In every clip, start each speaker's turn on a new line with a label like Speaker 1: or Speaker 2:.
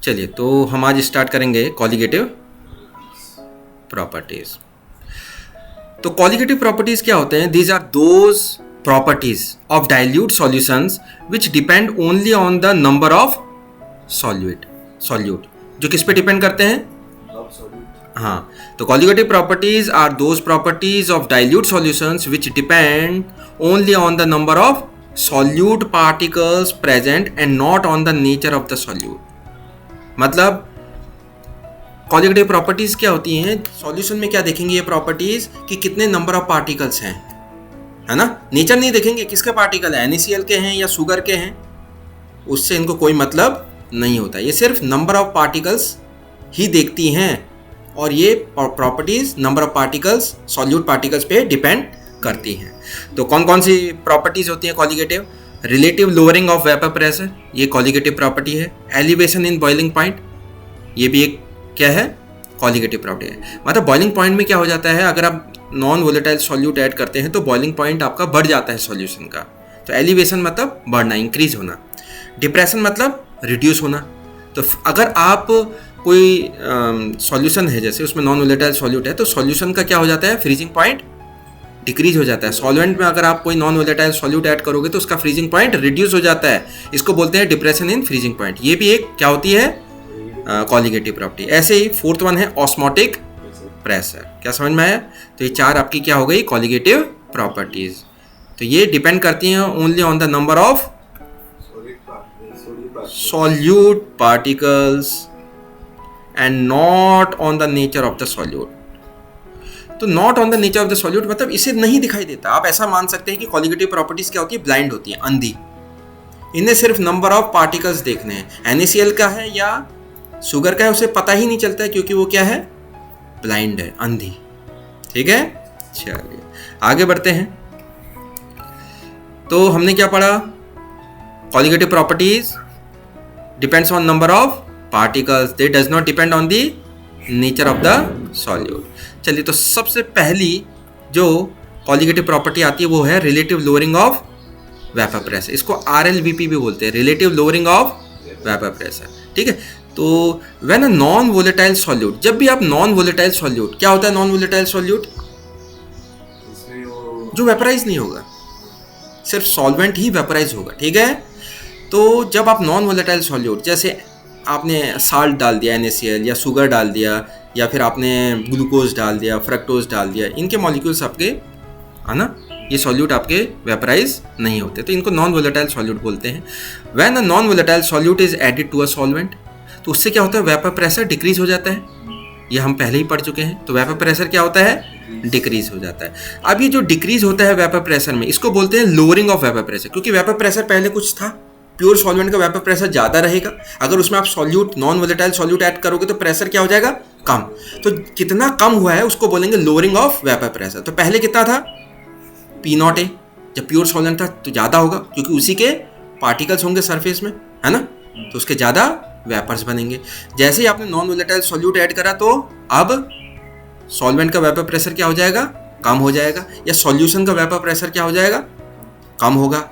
Speaker 1: चलिए, तो हम आज स्टार्ट करेंगे कॉलिगेटिव प्रॉपर्टीज। तो कॉलिगेटिव प्रॉपर्टीज क्या होते हैं? These are those properties of dilute solutions which depend only on the number of solute. जो किस पे डिपेंड करते हैं? हाँ, तो colligative properties are those properties of dilute solutions which depend only on the number of solute particles present and not on the nature of the solute। मतलब colligative properties क्या होती हैं? सॉल्यूशन में क्या देखेंगे ये प्रॉपर्टीज कि कितने नंबर ऑफ पार्टिकल्स हैं, है ना। नेचर नहीं देखेंगे किसके पार्टिकल हैं, NaCl के हैं या शुगर के हैं, उससे इनको कोई मतलब नहीं होता। ये सिर्फ नंबर ऑफ पार्टिकल्स ही देखती हैं और ये properties number of particles solute particles पे डिपेंड करती हैं। तो कौन कौन सी प्रॉपर्टीज होती हैं colligative? Relative lowering of vapour pressure, ये कॉलिगेटिव प्रॉपर्टी है। एलिवेशन इन बॉइलिंग पॉइंट, ये भी एक क्या है? कॉलिगेटिव प्रॉपर्टी है। मतलब बॉइलिंग पॉइंट में क्या हो जाता है, अगर आप नॉन वोलेटाइल सॉल्यूट ऐड करते हैं तो बॉइलिंग पॉइंट आपका बढ़ जाता है सॉल्यूशन का। तो एलिवेशन मतलब बढ़ना, इंक्रीज होना। डिप्रेशन मतलब रिड्यूस होना। तो अगर आप कोई सॉल्यूशन है, जैसे उसमें नॉन वोलेटाइल सॉल्यूट है, तो सॉल्यूशन का क्या हो जाता है? फ्रीजिंग पॉइंट डिक्रीज हो जाता है। सॉल्वेंट में अगर आप कोई नॉन वोलेटाइल सॉल्यूट ऐड करोगे तो उसका फ्रीजिंग पॉइंट रिड्यूस हो जाता है। इसको बोलते हैं डिप्रेशन इन फ्रीजिंग पॉइंट। ये भी एक क्या होती है? Colligative property. ऐसे ही फोर्थ वन है ऑस्मोटिक प्रेशर। क्या समझ में आया? तो ये चार आपकी क्या हो गई? Colligative properties. तो ये डिपेंड करती हैं only on the number of solute particles and not on the nature of the solute. तो not on the nature of the solute मतलब इसे नहीं दिखाई देता। आप ऐसा मान सकते हैं कि कॉलिगेटिव प्रॉपर्टीज क्या होती है? ब्लाइंड होती है, अंधी। इन्हें सिर्फ नंबर ऑफ पार्टिकल्स देखने हैं। NaCl का है या शुगर का है उसे पता ही नहीं चलता है, क्योंकि वो क्या है? ब्लाइंड है, अंधी। ठीक है, चलिए आगे बढ़ते हैं। तो हमने क्या पढ़ा? Colligative properties depends on number of particles, they does not depend on the nature of the solute. चलिए, तो सबसे पहली जो कॉलिगेटिव प्रॉपर्टी आती है वो है relative lowering of vapour pressure. इसको RLVP भी बोलते हैं, relative lowering of vapour pressure. ठीक है, तो when a non volatile solute, जब भी आप नॉन वोलेटाइल सॉल्यूट, क्या होता है नॉन वोलेटाइल सॉल्यूट? जो वेपराइज नहीं होगा, सिर्फ सॉल्वेंट ही वेपराइज होगा। ठीक है, तो जब आप नॉन वोलेटाइल सॉल्यूट, जैसे आपने साल्ट डाल दिया NaCl या शुगर डाल दिया या फिर आपने ग्लूकोज डाल दिया, फ्रक्टोज डाल दिया, इनके मॉलिक्यूल्स आपके, है ना, ये सॉल्यूट आपके वेपराइज नहीं होते, तो इनको नॉन वोलेटाइल सॉल्यूट बोलते हैं। When a non volatile solute is added to a solvent, तो उससे क्या होता है? वेपर प्रेशर डिक्रीज हो जाता है। ये हम पहले ही पढ़ चुके हैं। तो वेपर प्रेशर क्या होता है? डिक्रीज हो जाता है। अब ये जो डिक्रीज होता है वेपर प्रेशर में, इसको बोलते हैं लोअरिंग ऑफ वेपर प्रेशर, क्योंकि वेपर प्रेशर पहले कुछ था। प्योर सॉल्वेंट का वेपर प्रेशर ज़्यादा रहेगा। अगर उसमें आप solute, non volatile solute add करोगे तो प्रेशर क्या हो जाएगा? कम। तो कितना कम हुआ है उसको बोलेंगे लोअरिंग ऑफ वेपर प्रेशर। तो पहले कितना था? P0A। जब प्योर सॉल्वेंट था तो ज़्यादा होगा, क्योंकि उसी के पार्टिकल्स होंगे सरफेस में, है ना, तो उसके ज़्यादा वेपर्स बनेंगे। जैसे ही आपने नॉन वोलेटाइल सॉल्यूट ऐड करा तो अब सॉल्वेंट का वेपर प्रेशर क्या हो जाएगा? कम हो जाएगा। या सॉल्यूशन का वेपर प्रेशर क्या हो जाएगा? कम होगा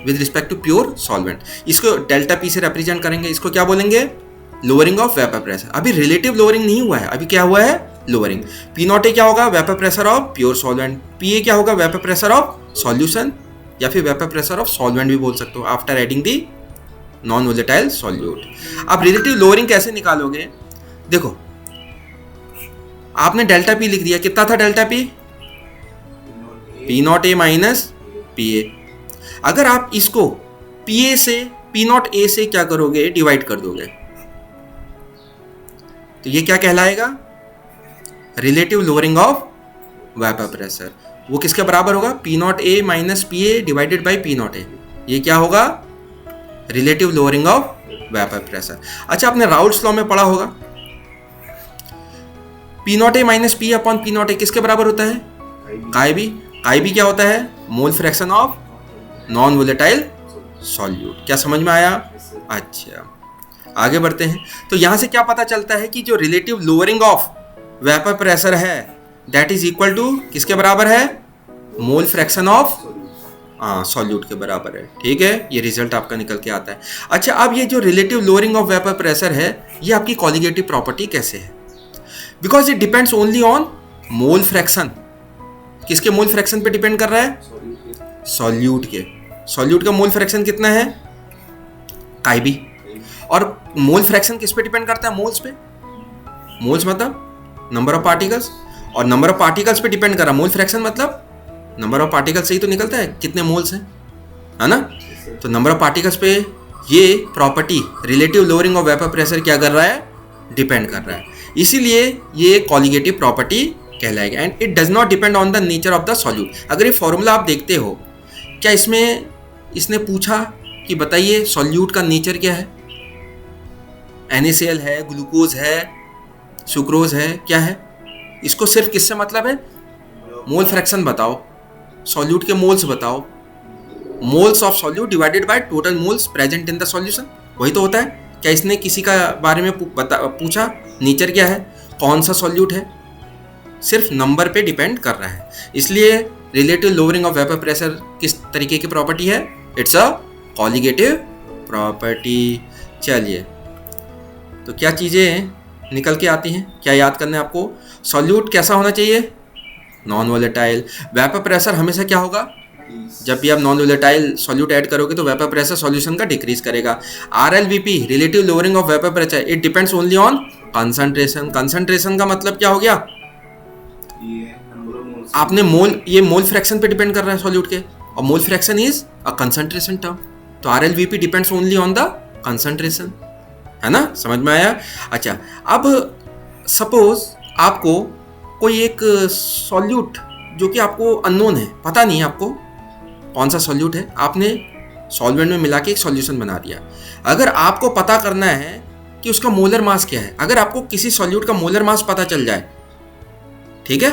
Speaker 1: with respect to pure solvent. इसको डेल्टा P से रिप्रेजेंट करेंगे। इसको क्या बोलेंगे? Lowering of vapour pressure. अभी रिलेटिव लोअरिंग नहीं हुआ है, अभी क्या हुआ है? लोअरिंग। P0A क्या होगा? Vapour pressure of pure solvent. PA क्या होगा? वेपर प्रेशर ऑफ सॉल्यूशन, या फिर वेपर प्रेशर ऑफ सॉल्वेंट भी बोल सकते हो, after adding the non volatile solute. अब रिलेटिव लोअरिंग कैसे निकालोगे? देखो, आपने डेल्टा P लिख दिया। कितना था delta P? P0A minus PA। अगर आप इसको PA से, P0A से क्या करोगे? डिवाइड कर दोगे, तो ये क्या कहलाएगा? Relative lowering of vapour pressure. वो किसके बराबर होगा? P0A minus PA divided by P0A। ये क्या होगा? Relative lowering of vapour pressure. अच्छा, आपने राउल्ट्स लॉ में पढ़ा होगा, P0A minus PA upon P0A किसके बराबर होता है? काई बी क्या होता है? Mole fraction of non volatile solute. क्या समझ में आया? अच्छा, आगे बढ़ते हैं। तो यहां से क्या पता चलता है कि जो relative lowering of vapour pressure है दैट इज इक्वल टू किसके बराबर है? मोल फ्रैक्शन ऑफ हाँ सॉल्यूट के बराबर है। ठीक है, ये रिजल्ट आपका निकल के आता है। अच्छा, अब ये जो relative lowering of vapour pressure है, ये आपकी कॉलिगेटिव प्रॉपर्टी कैसे है? Because it depends only on mole fraction. किसके मोल फ्रैक्शन पे डिपेंड कर रहा है? सॉल्यूट के। सॉल्यूट का मोल फ्रैक्शन कितना है? काईबी। और मोल फ्रैक्शन किस पे डिपेंड करता है? मोल्स पे। मोल्स मतलब नंबर ऑफ पार्टिकल्स, और नंबर ऑफ पार्टिकल्स पे डिपेंड कर रहा है मोल फ्रैक्शन मतलब नंबर ऑफ पार्टिकल्स से ही तो निकलता है कितने मोल्स हैं, है ना? तो नंबर ऑफ पार्टिकल्स पे ये property relative lowering of vapour pressure क्या कर रहा है? डिपेंड कर रहा है। इसीलिए ये कॉलिगेटिव प्रॉपर्टी कहलाएगा। And it does not depend on the nature of the solute. अगर ये फॉर्मूला आप देखते हो, क्या इसमें इसने पूछा कि बताइए सॉल्यूट का नेचर क्या है? NaCl है, ग्लूकोज है, सुक्रोज है, क्या है? इसको सिर्फ किससे मतलब है? मोल फ्रैक्शन बताओ, सॉल्यूट के मोल्स बताओ। Moles of solute divided by total moles present in the solution, वही तो होता है। क्या इसने किसी का बारे में पूछा नेचर क्या है, कौन सा सॉल्यूट है? सिर्फ नंबर पे डिपेंड कर रहा है। इसलिए relative lowering of vapour pressure किस तरीके की प्रॉपर्टी है? It's a colligative property. चलिए, तो क्या चीज़ें निकल के आती हैं, क्या याद करना है आपको? सॉल्यूट कैसा होना चाहिए? Non volatile. वेपर प्रेशर हमेशा क्या होगा? जब भी आप नॉन वोलेटाइल सॉल्यूट ऐड करोगे तो वेपर प्रेशर सॉल्यूशन का डिक्रीज करेगा। RLVP relative lowering of vapour pressure, it depends only on concentration. Concentration का मतलब क्या हो गया? आपने मोल, ये मोल फ्रैक्शन पे डिपेंड कर रहा है सॉल्यूट के, और mole fraction is a concentration term. तो RLVP depends only on the concentration, है ना? समझ में आया? अच्छा, अब सपोज आपको कोई एक सॉल्यूट जो कि आपको अननोन है, पता नहीं है आपको कौन सा सॉल्यूट है, आपने सॉल्वेंट में मिला के एक सॉल्यूशन बना दिया। अगर आपको पता करना है कि उसका मोलर मास क्या है, अगर आपको किसी सॉल्यूट का मोलर मास पता चल जाए, ठीक है,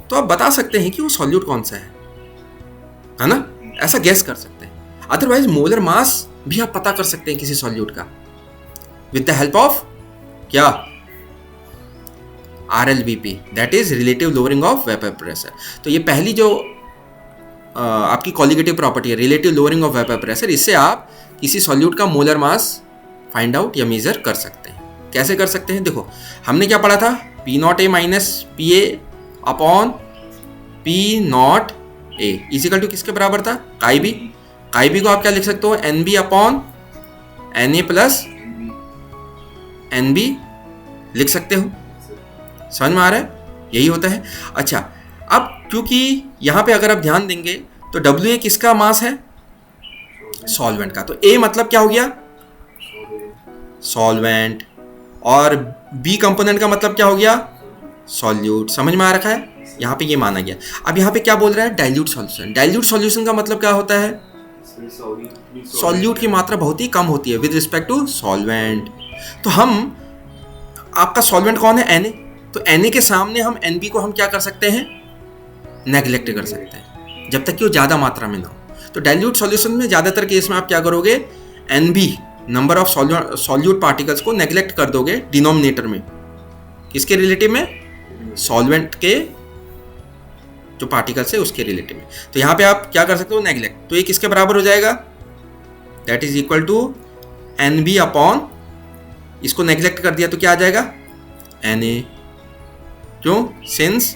Speaker 1: तो आप बता सकते हैं कि वो सॉल्यूट कौन सा है ना? ऐसा गैस कर सकते हैं। अदरवाइज मोलर मास भी आप पता कर सकते हैं किसी सॉल्यूट का विद द हेल्प ऑफ क्या? RLVP, that is relative lowering of vapour pressure. तो ये पहली जो आपकी कॉलिगेटिव प्रॉपर्टी है, relative lowering of vapour pressure, इससे आप किसी सॉल्यूट का मोलर मास फाइंड आउट या मेजर कर सकते हैं। कैसे कर सकते हैं? देखो, हमने क्या पढ़ा था? P0A minus PA upon P0A is equal to किसके बराबर था? काईबी। काईबी को आप क्या लिख सकते हो? NB upon Na plus NB लिख सकते हो। समझ में आ रहा है? यही होता है। अच्छा, अब क्योंकि यहाँ पे अगर आप ध्यान देंगे तो WA किसका मास है? सॉल्वेंट का। तो A मतलब क्या हो गया? सॉल्वेंट। और B कंपोनेंट का मतलब क्या हो गया? सॉल्यूट। समझ में आ रखा है? यहाँ पे ये माना गया। अब यहाँ पे क्या बोल रहा है? Dilute solution. डाइल्यूट सॉल्यूशन का मतलब क्या होता है? सॉल्यूट की मात्रा बहुत ही कम होती है विद रिस्पेक्ट टू सॉल्वेंट। तो हम, आपका सॉल्वेंट कौन है? Na। तो Na के सामने हम NB को हम क्या कर सकते हैं? नेग्लेक्ट कर सकते हैं, जब तक कि वो ज़्यादा मात्रा में ना हो। तो डाइल्यूट सॉल्यूशन में ज़्यादातर केस में आप क्या करोगे? NB number of solute particles को नेग्लेक्ट कर दोगे डिनोमिनेटर में। किसके रिलेटिव में? सॉल्वेंट के जो पार्टिकल्स है उसके रिलेटिव में। तो यहाँ पे आप क्या कर सकते हो? नेग्लेक्ट। तो ये किसके बराबर हो जाएगा? That is equal to NB upon, इसको नेग्लेक्ट कर दिया तो क्या आ जाएगा? Na। क्यों? Since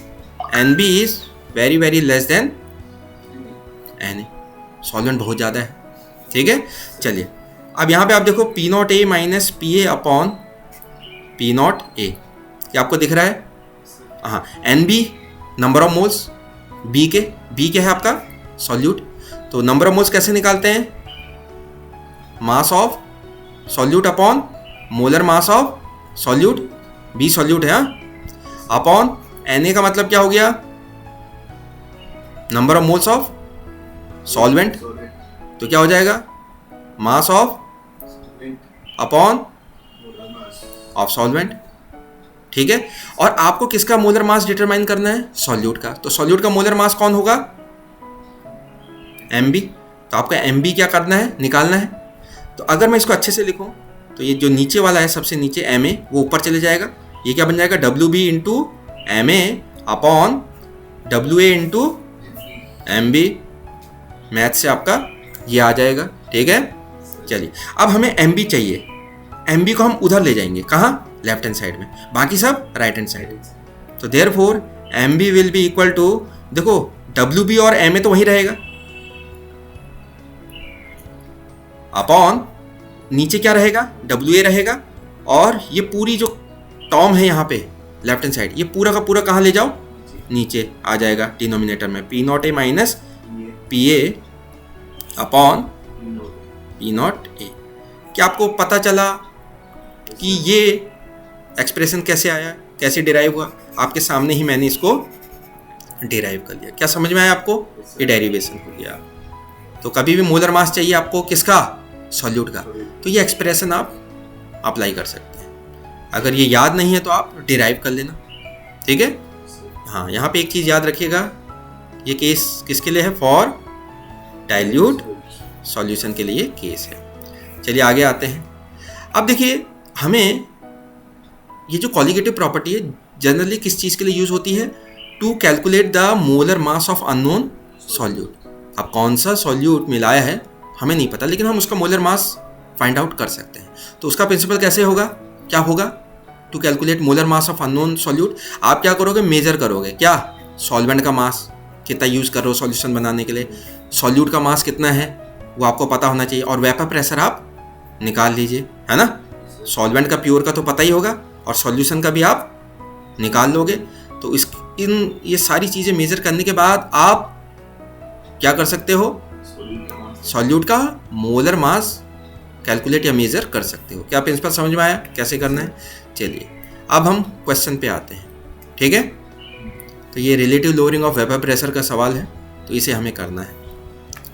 Speaker 1: NB is very very less than Na, solvent बहुत ज़्यादा है। ठीक है, चलिए अब यहाँ पे आप देखो P0A minus PA upon P0A, क्या आपको दिख रहा है? हाँ, NB number of moles, B के है आपका सॉल्यूट। तो नंबर ऑफ मोल्स कैसे निकालते हैं? मास of solute upon molar mass of solute, B solute है, हाँ, अपॉन Na का मतलब क्या हो गया? Number of moles of solvent. तो क्या हो जाएगा? Mass of upon of solvent. ठीक है, और आपको किसका मोलर मास डिटरमाइन करना है? सॉल्यूट का। तो सॉल्यूट का मोलर मास कौन होगा? MB। तो आपका MB क्या करना है? निकालना है। तो अगर मैं इसको अच्छे से लिखूं तो ये जो नीचे वाला है सबसे नीचे MA, वो ऊपर चले जाएगा। ये क्या बन जाएगा? WB into MA upon WA into MB। Math से आपका ये आ जाएगा, ठीक है। चलिए अब हमें एम बी चाहिए, एम बी को हम उधर ले जाएंगे, कहाँ, लेफ्ट हैंड साइड में, बाकी सब राइट हैंड साइड। तो therefore M B will be equal to, देखो डब्ल्यू बी और एम ए तो वहीं रहेगा, अपॉन नीचे क्या रहेगा, डब्ल्यू ए रहेगा, और ये पूरी जो टर्म है यहाँ पे लेफ्ट हैंड साइड, ये पूरा का पूरा कहाँ ले जाओ, नीचे आ जाएगा डिनोमिनेटर में, P not A minus P A upon P not ए। क्या आपको पता चला कि ये एक्सप्रेशन कैसे आया, कैसे डिराइव हुआ? आपके सामने ही मैंने इसको डिराइव कर लिया। क्या समझ में आया आपको? ये डेरिवेशन हो गया। तो कभी भी मोलर मास चाहिए आपको किसका, सॉल्यूट का, तो ये एक्सप्रेशन आप अप्लाई कर सकते हैं। अगर ये याद नहीं है तो आप डिराइव कर लेना, ठीक है। हाँ, यहाँ पे एक चीज़ याद रखिएगा, ये केस किसके लिए है, फॉर डाइल्यूट सॉल्यूशन के लिए केस है। चलिए आगे आते हैं। अब देखिए हमें ये जो कॉलिगेटिव प्रॉपर्टी है जनरली किस चीज़ के लिए यूज होती है, to calculate the molar mass of unknown solute. अब कौन सा सॉल्यूट मिलाया है हमें नहीं पता, लेकिन हम उसका मोलर मास फाइंड आउट कर सकते हैं। तो उसका प्रिंसिपल कैसे होगा, क्या होगा, to calculate molar mass of unknown solute, आप क्या करोगे, मेजर करोगे, क्या, सॉल्वेंट का मास कितना यूज कर रहे हो सॉल्यूशन बनाने के लिए, सॉल्यूट का मास कितना है वो आपको पता होना चाहिए, और वेपर प्रेशर आप निकाल लीजिए, है ना। सॉल्वेंट का प्योर का तो पता ही होगा, और सॉल्यूशन का भी आप निकाल लोगे। तो ये सारी चीज़ें मेजर करने के बाद आप क्या कर सकते हो, सॉल्यूट का मोलर मास कैलकुलेट या मेजर कर सकते हो। क्या प्रिंसिपल समझ में आया कैसे करना है? चलिए अब हम क्वेश्चन पे आते हैं, ठीक है। तो ये relative lowering of vapour pressure का सवाल है, तो इसे हमें करना है।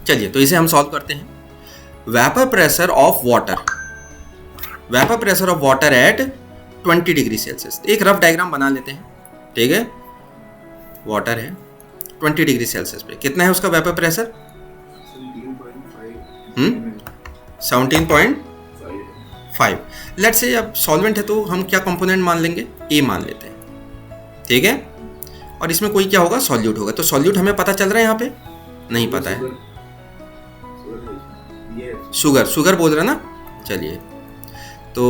Speaker 1: चलिए तो इसे हम सॉल्व करते हैं। Vapour pressure of water, vapour pressure of water at 20 degree Celsius. एक रफ डायग्राम बना लेते हैं, ठीक है। वाटर है 20 डिग्री सेल्सियस पे, कितना है उसका वेपर प्रेशर, 17.5। लेट्स से अब सॉल्वेंट है तो हम क्या कंपोनेंट मान लेंगे, ए मान लेते हैं, ठीक है। और इसमें कोई क्या होगा, सॉल्यूट होगा। तो सॉल्यूट हमें पता चल रहा है, यहाँ पे नहीं पता है, शुगर बोल रहे ना। चलिए तो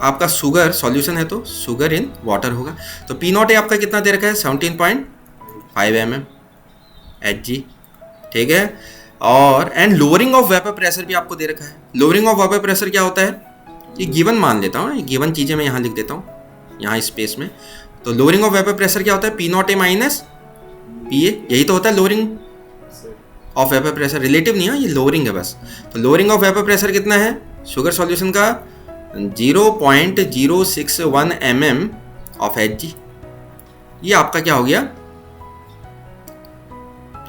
Speaker 1: आपका शुगर सॉल्यूशन है तो शुगर इन वाटर होगा। तो पी नॉट ए आपका कितना दे रखा है, 17.5 mm Hg, ठीक है। और and lowering of vapour pressure भी आपको दे रखा है। लोअरिंग ऑफ वेपर प्रेशर क्या होता है, ये गिवन मान लेता हूँ, ये गिवन चीज़ें मैं यहाँ लिख देता हूँ, यहाँ स्पेस में। तो लोअरिंग ऑफ वेपर प्रेशर क्या होता है, P not A minus P ए, यही तो होता है lowering of vapour pressure. Relative नहीं है, ये लोअरिंग है बस। तो लोअरिंग ऑफ वेपर प्रेशर कितना है शुगर सॉल्यूशन का, 0.061 mm ऑफ Hg। ये आपका क्या हो गया,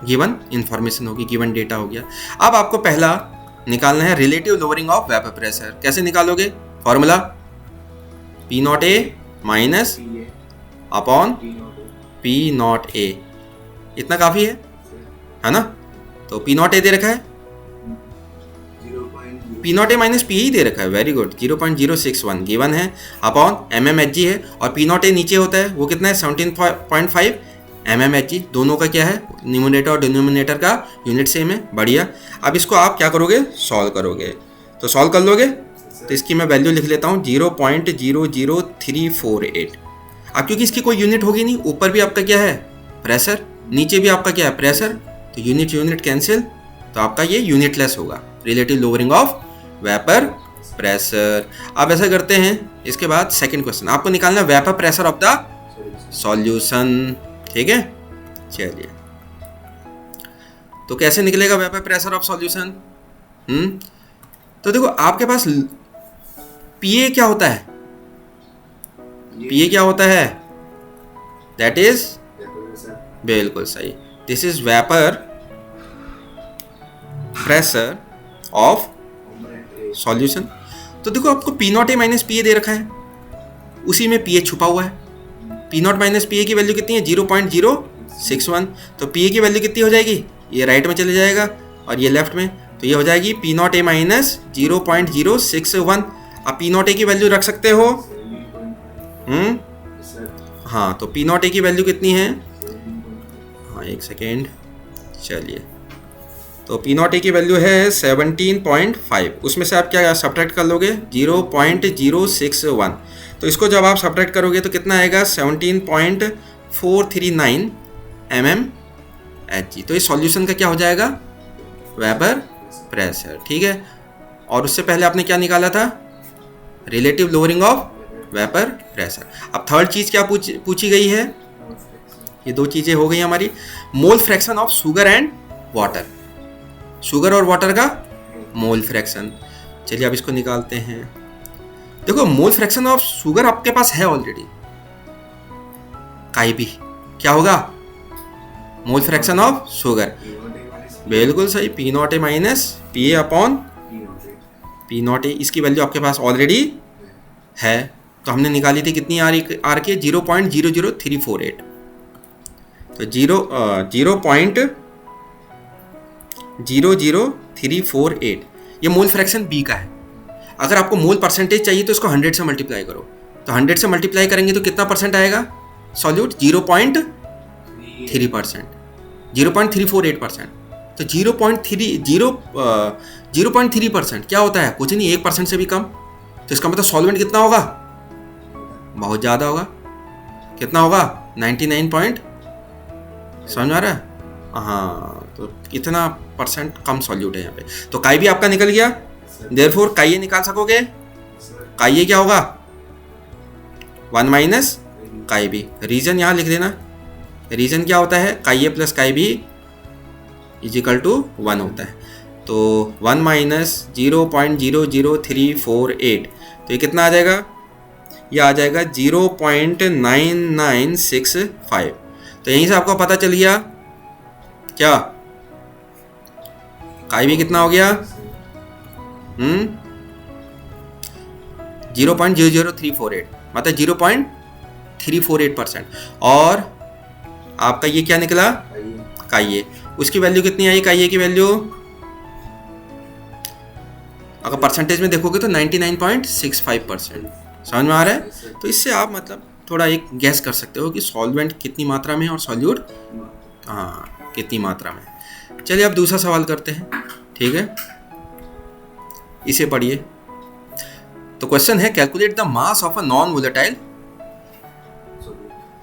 Speaker 1: गिवन इंफॉर्मेशन होगी, गिवन डेटा हो गया। अब आपको पहला निकालना है relative lowering of vapour pressure. कैसे निकालोगे, formula P not A minus upon P not ए, इतना काफ़ी है ना। तो पी नॉट ए दे रखा है, P not A minus P ही दे रखा है, वेरी गुड, 0.061 गिवन है, अपॉन MMHg है, और पी नॉट ए नीचे होता है वो कितना है, 17.5 MMHg। दोनों का क्या है, न्यूमरेटर और डिनोमिनेटर का यूनिट सेम है, बढ़िया। अब इसको आप क्या करोगे, सॉल्व करोगे। तो सॉल्व कर लोगे, तो इसकी मैं वैल्यू लिख लेता हूँ 0.00348। अब क्योंकि इसकी कोई यूनिट होगी नहीं, ऊपर भी आपका क्या है प्रेशर, नीचे भी आपका क्या है प्रेशर, तो यूनिट कैंसिल, तो आपका ये यूनिटलेस होगा, relative lowering of vapour pressure. अब ऐसा करते हैं, इसके बाद सेकंड क्वेश्चन आपको निकालना है vapour pressure of the solution, ठीक है। चलिए तो कैसे निकलेगा वेपर प्रेशर ऑफ सॉल्यूशन, तो देखो आपके पास पीए क्या होता है, पीए क्या होता है, दैट इज, बिल्कुल सही, this is vapour pressure of solution. तो देखो आपको P not A minus P A दे रखा है, उसी में पी ए छुपा हुआ है। P not minus P A की वैल्यू कितनी है, 0.061। तो पी ए की वैल्यू कितनी हो जाएगी, ये राइट में चले जाएगा और ये लेफ्ट में, तो ये हो जाएगी पी नॉट ए माइनस 0.061। आप पी नॉट ए की वैल्यू रख सकते हो, हाँ। तो पी नॉट ए की वैल्यू कितनी है, हाँ एक सेकेंड, चलिए तो पी नॉट ए की वैल्यू है 17.5, उसमें से आप क्या सब्ट्रैक्ट कर लोगे 0.061, तो इसको जब आप सब्ट्रैक्ट करोगे तो कितना आएगा 17.439 mmHg। तो इस सॉल्यूशन का क्या हो जाएगा वेपर प्रेशर, ठीक है। और उससे पहले आपने क्या निकाला था relative lowering of vapour pressure. अब थर्ड चीज़ क्या पूछी गई है, ये दो चीज़ें हो गई हमारी, mole fraction of sugar and water, sugar और वाटर का मोल फ्रैक्शन। चलिए अब इसको निकालते हैं। देखो मोल फ्रैक्शन ऑफ शुगर आपके पास है ऑलरेडी, काई भी क्या होगा मोल फ्रैक्शन ऑफ शुगर, बिल्कुल सही, P not A minus P A upon P not ए, इसकी वैल्यू आपके पास ऑलरेडी है। तो हमने निकाली थी कितनी आर के 0.00348, तो 0.00348 ये मोल फ्रैक्शन बी का है। अगर आपको मोल परसेंटेज चाहिए तो इसको 100 से मल्टीप्लाई करो, तो 100 से मल्टीप्लाई करेंगे तो कितना परसेंट आएगा सॉल्यूट 0.3%, 0.348%। तो 0.3% क्या होता है, कुछ नहीं 1% से भी कम। तो इसका मतलब सॉल्वेंट कितना होगा, बहुत ज़्यादा होगा, कितना होगा 99 समझ आ रहा है, हाँ। तो कितना परसेंट कम सॉल्यूट है यहाँ पे। तो काई भी आपका निकल गया, देयरफॉर काई निकाल सकोगे, काई क्या होगा 1 माइनस काई बी। रीजन यहाँ लिख देना, रीजन क्या होता है chi A plus chi B is equal to 1 होता है। तो 1 माइनस 0.00348, तो ये कितना आ जाएगा, ये आ जाएगा 0.9965। तो यहीं से आपको पता चल गया क्या काई भी कितना हो गया 0.00348, मतलब 0.348%। और आपका ये क्या निकला काई ए, उसकी वैल्यू कितनी आई काई ए की वैल्यू, अगर परसेंटेज में देखोगे तो 99.65%। समझ में आ रहा है। तो इससे आप मतलब थोड़ा एक गैस कर सकते हो कि सॉल्वेंट कितनी मात्रा में और सॉल्यूट हाँ कितनी मात्रा में। चलिए अब दूसरा सवाल करते हैं, ठीक है, इसे पढ़िए। तो क्वेश्चन है calculate the mass of a non volatile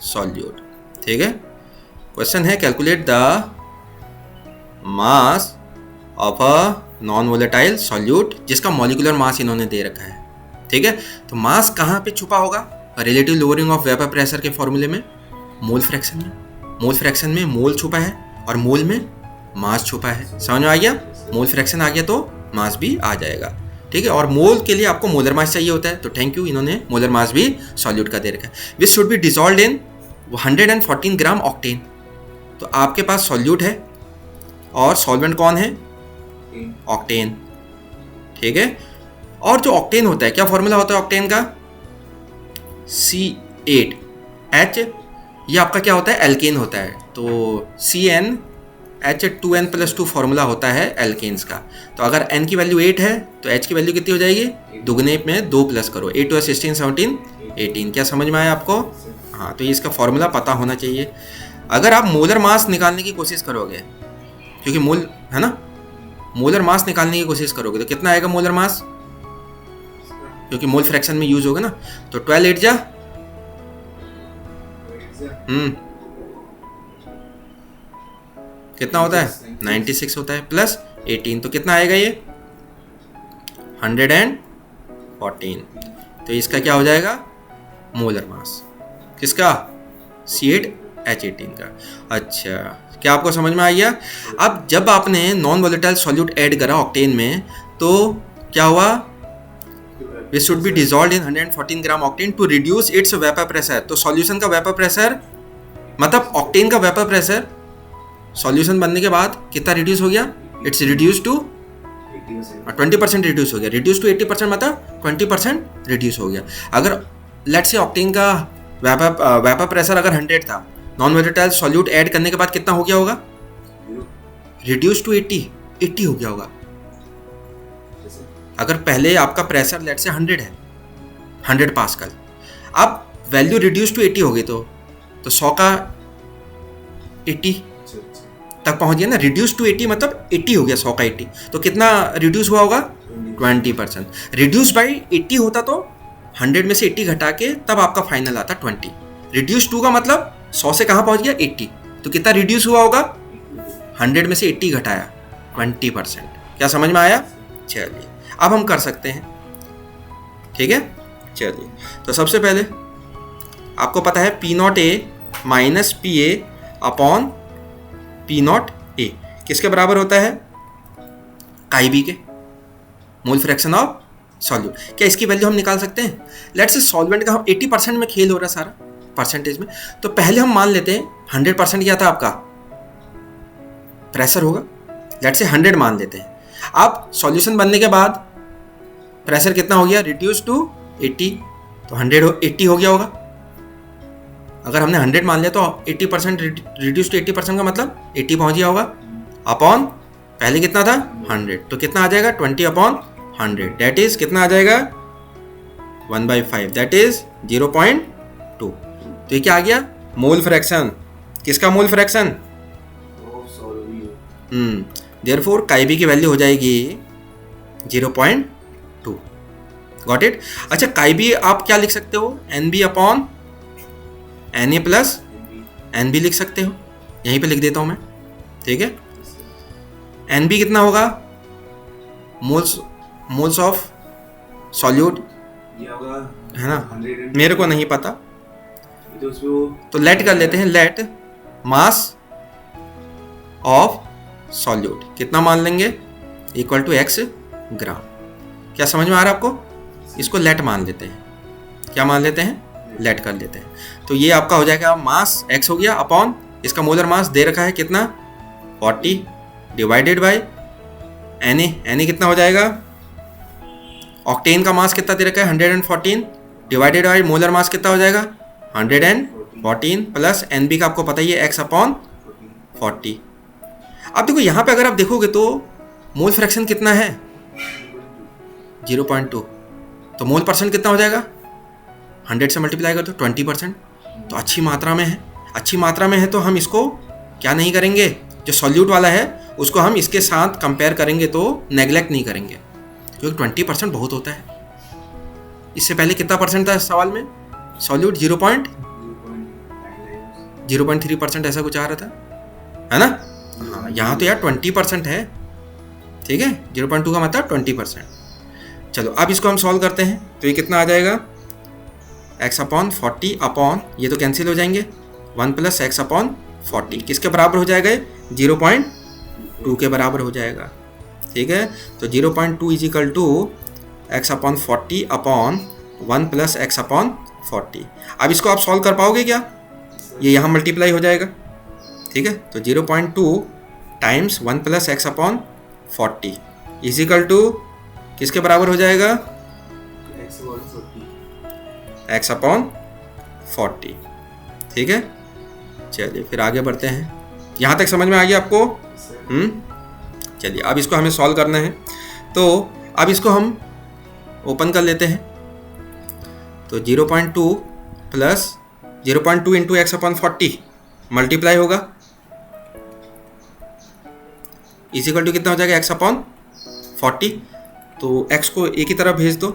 Speaker 1: solute, ठीक है। क्वेश्चन है calculate the mass of a non volatile solute, जिसका मॉलिक्यूलर मास इन्होंने दे रखा है, ठीक है। तो मास कहाँ पे छुपा होगा, relative lowering of vapour pressure के फॉर्मूले में मोल फ्रैक्शन में, मोल फ्रैक्शन में मोल छुपा है और मोल में मास छुपा है। समझ में आ गया, मोल फ्रैक्शन आ गया तो मास भी आ जाएगा, ठीक है। और मोल के लिए आपको मोलर मास चाहिए होता है, तो थैंक यू, इन्होंने मोलर मास भी सॉल्यूट का दे रखा है। Which should be dissolved in 114 gram octane. तो आपके पास सॉल्यूट है और सॉल्वेंट कौन है ऑक्टेन, ठीक है। और जो ऑक्टेन होता है क्या फॉर्मूला होता है ऑक्टेन का C8H, ये आपका क्या होता है एल्केन होता है, तो CnH2n+2 फॉर्मूला होता है एल्केन्स का। तो अगर n की वैल्यू 8 है तो H की वैल्यू कितनी हो जाएगी, दुगने में 2 प्लस करो, 8 2 16 17 18। क्या समझ में आया आपको, हाँ। तो ये इसका फॉर्मूला पता होना चाहिए। अगर आप मोलर मास निकालने की कोशिश करोगे, क्योंकि मोल है ना, मोलर मास निकालने की कोशिश करोगे तो कितना आएगा मोलर मास, क्योंकि मोल फ्रैक्शन में यूज होगा ना। तो 12 8 जा कितना होता है 96 होता है, प्लस 18 तो कितना आएगा ये 114। तो इसका क्या हो जाएगा मोलर मास, किसका C8H18 का। अच्छा, क्या आपको समझ में आ गया। अब जब आपने नॉन वोलेटाइल सॉल्यूट ऐड करा ऑक्टेन में तो क्या हुआ, Which should be dissolved in 114 gram octane to reduce its vapour pressure. तो सॉल्यूशन का वेपर प्रेशर मतलब ऑक्टेन का वेपर प्रेशर सॉल्यूशन बनने के बाद कितना रिड्यूस हो गया, इट्स रिड्यूस टू 20% रिड्यूस हो गया। रिड्यूस टू 80% मतलब 20% रिड्यूस हो गया। अगर लेट्स से ऑक्टेन का वेपर प्रेशर अगर 100 था, नॉन वोलेटाइल सॉल्यूट ऐड करने के बाद कितना हो गया होगा, रिड्यूस टू 80 हो गया होगा। अगर पहले आपका प्रेशर लेट से 100 है, 100 पास्कल, अब वैल्यू रिड्यूस टू 80 हो गई तो 100 का 80 तक पहुंच गया ना। रिड्यूस टू 80 मतलब 80 हो गया, 100 का 80, तो कितना रिड्यूस हुआ होगा? 20%। रिड्यूस बाई 80 होता तो 100 में से 80 घटा के तब आपका फाइनल आता 20। रिड्यूस टू का मतलब 100 से कहाँ पहुंच गया? 80, तो कितना रिड्यूस हुआ होगा? 100 में से 80 घटाया 20%। क्या समझ में आया? चलिए अब हम कर सकते हैं, ठीक है। चलिए तो सबसे पहले आपको पता है P not A minus P A upon P not ए किसके बराबर होता है? काई बी के, मोल फ्रैक्शन ऑफ सॉल्यूट। क्या इसकी वैल्यू हम निकाल सकते हैं? लेट्स से सॉल्वेंट का हम 80% में खेल हो रहा है सारा, परसेंटेज में, तो पहले हम मान लेते हैं 100% क्या था आपका प्रेशर होगा। लेट्स से 100 मान लेते हैं। अब सॉल्यूशन बनने के बाद प्रेशर कितना हो गया? रिड्यूस टू 80, तो 80 हो गया होगा। अगर हमने 100 मान लिया तो 80% रिड्यूस टू 80% का मतलब 80 पहुंच गया होगा, अपॉन पहले कितना था? 100, तो कितना आ जाएगा? 20 अपॉन 100, दैट इज कितना आ जाएगा? 1/5, दैट इज 0.2। तो ये क्या आ गया? Mole fraction. किसका मोल फ्रैक्शन? देयरफॉर काई बी की वैल्यू हो जाएगी 0.2। Got it? अच्छा, काई बी आप क्या लिख सकते हो? NB upon Na plus NB लिख सकते हो, यहीं पे लिख देता हूं मैं, ठीक है। NB कितना होगा? मोल्स ऑफ सॉल्यूट है ना, मेरे को नहीं पता, तो लेट कर लेते हैं। लेट मास ऑफ सॉल्यूट कितना मान लेंगे? इक्वल टू x ग्राम। क्या समझ में आ रहा है आपको? इसको लेट मान लेते हैं। क्या मान लेते हैं? लेट कर लेते हैं। तो ये आपका हो जाएगा मास x हो गया अपॉन इसका मोलर मास दे रखा है कितना? 40 डिवाइडेड बाय Na कितना हो जाएगा? ऑक्टेन का मास कितना दे रखा है? 114 डिवाइडेड बाय मोलर मास कितना हो जाएगा? 114 प्लस NB का आपको पता ही है x अपॉन 40। अब देखो यहाँ पे अगर आप देखोगे तो मोल फ्रैक्शन कितना है? 0.2, तो मोल परसेंट कितना हो जाएगा? 100 से मल्टीप्लाई कर दो 20%, तो अच्छी मात्रा में है। अच्छी मात्रा में है तो हम इसको क्या नहीं करेंगे, जो सॉल्यूट वाला है उसको हम इसके साथ कंपेयर करेंगे तो नेग्लेक्ट नहीं करेंगे, क्योंकि 20% बहुत होता है। इससे पहले कितना परसेंट था इस सवाल में? सॉल्यूट 0.03% ऐसा कुछ आ रहा था, है ना। हाँ, यहाँ तो यार 20% है, ठीक है। 0.2 का मतलब 20%। चलो अब इसको हम सॉल्व करते हैं, तो ये कितना आ जाएगा? x अपॉन 40 अपॉन ये तो कैंसिल हो जाएंगे, 1 प्लस x अपॉन 40 किसके बराबर हो जाएगा? 0.2 के बराबर हो जाएगा, ठीक है। तो 0.2 is equal to x upon 40 upon 1 plus x upon 40। अब इसको आप सॉल्व कर पाओगे क्या? ये यहाँ मल्टीप्लाई हो जाएगा, ठीक है। तो 0.2 times 1 plus x upon 40 is equal to किसके बराबर हो जाएगा? x अपॉन 40, ठीक है। चलिए फिर आगे बढ़ते हैं। यहाँ तक समझ में आ गया आपको? चलिए अब इसको हमें सॉल्व करना है, तो अब इसको हम ओपन कर लेते हैं। तो 0.2 plus 0.2 into x upon 40 multiply होगा, इज इक्वल टू कितना हो जाएगा? x upon 40। तो x को एक ही तरफ भेज दो,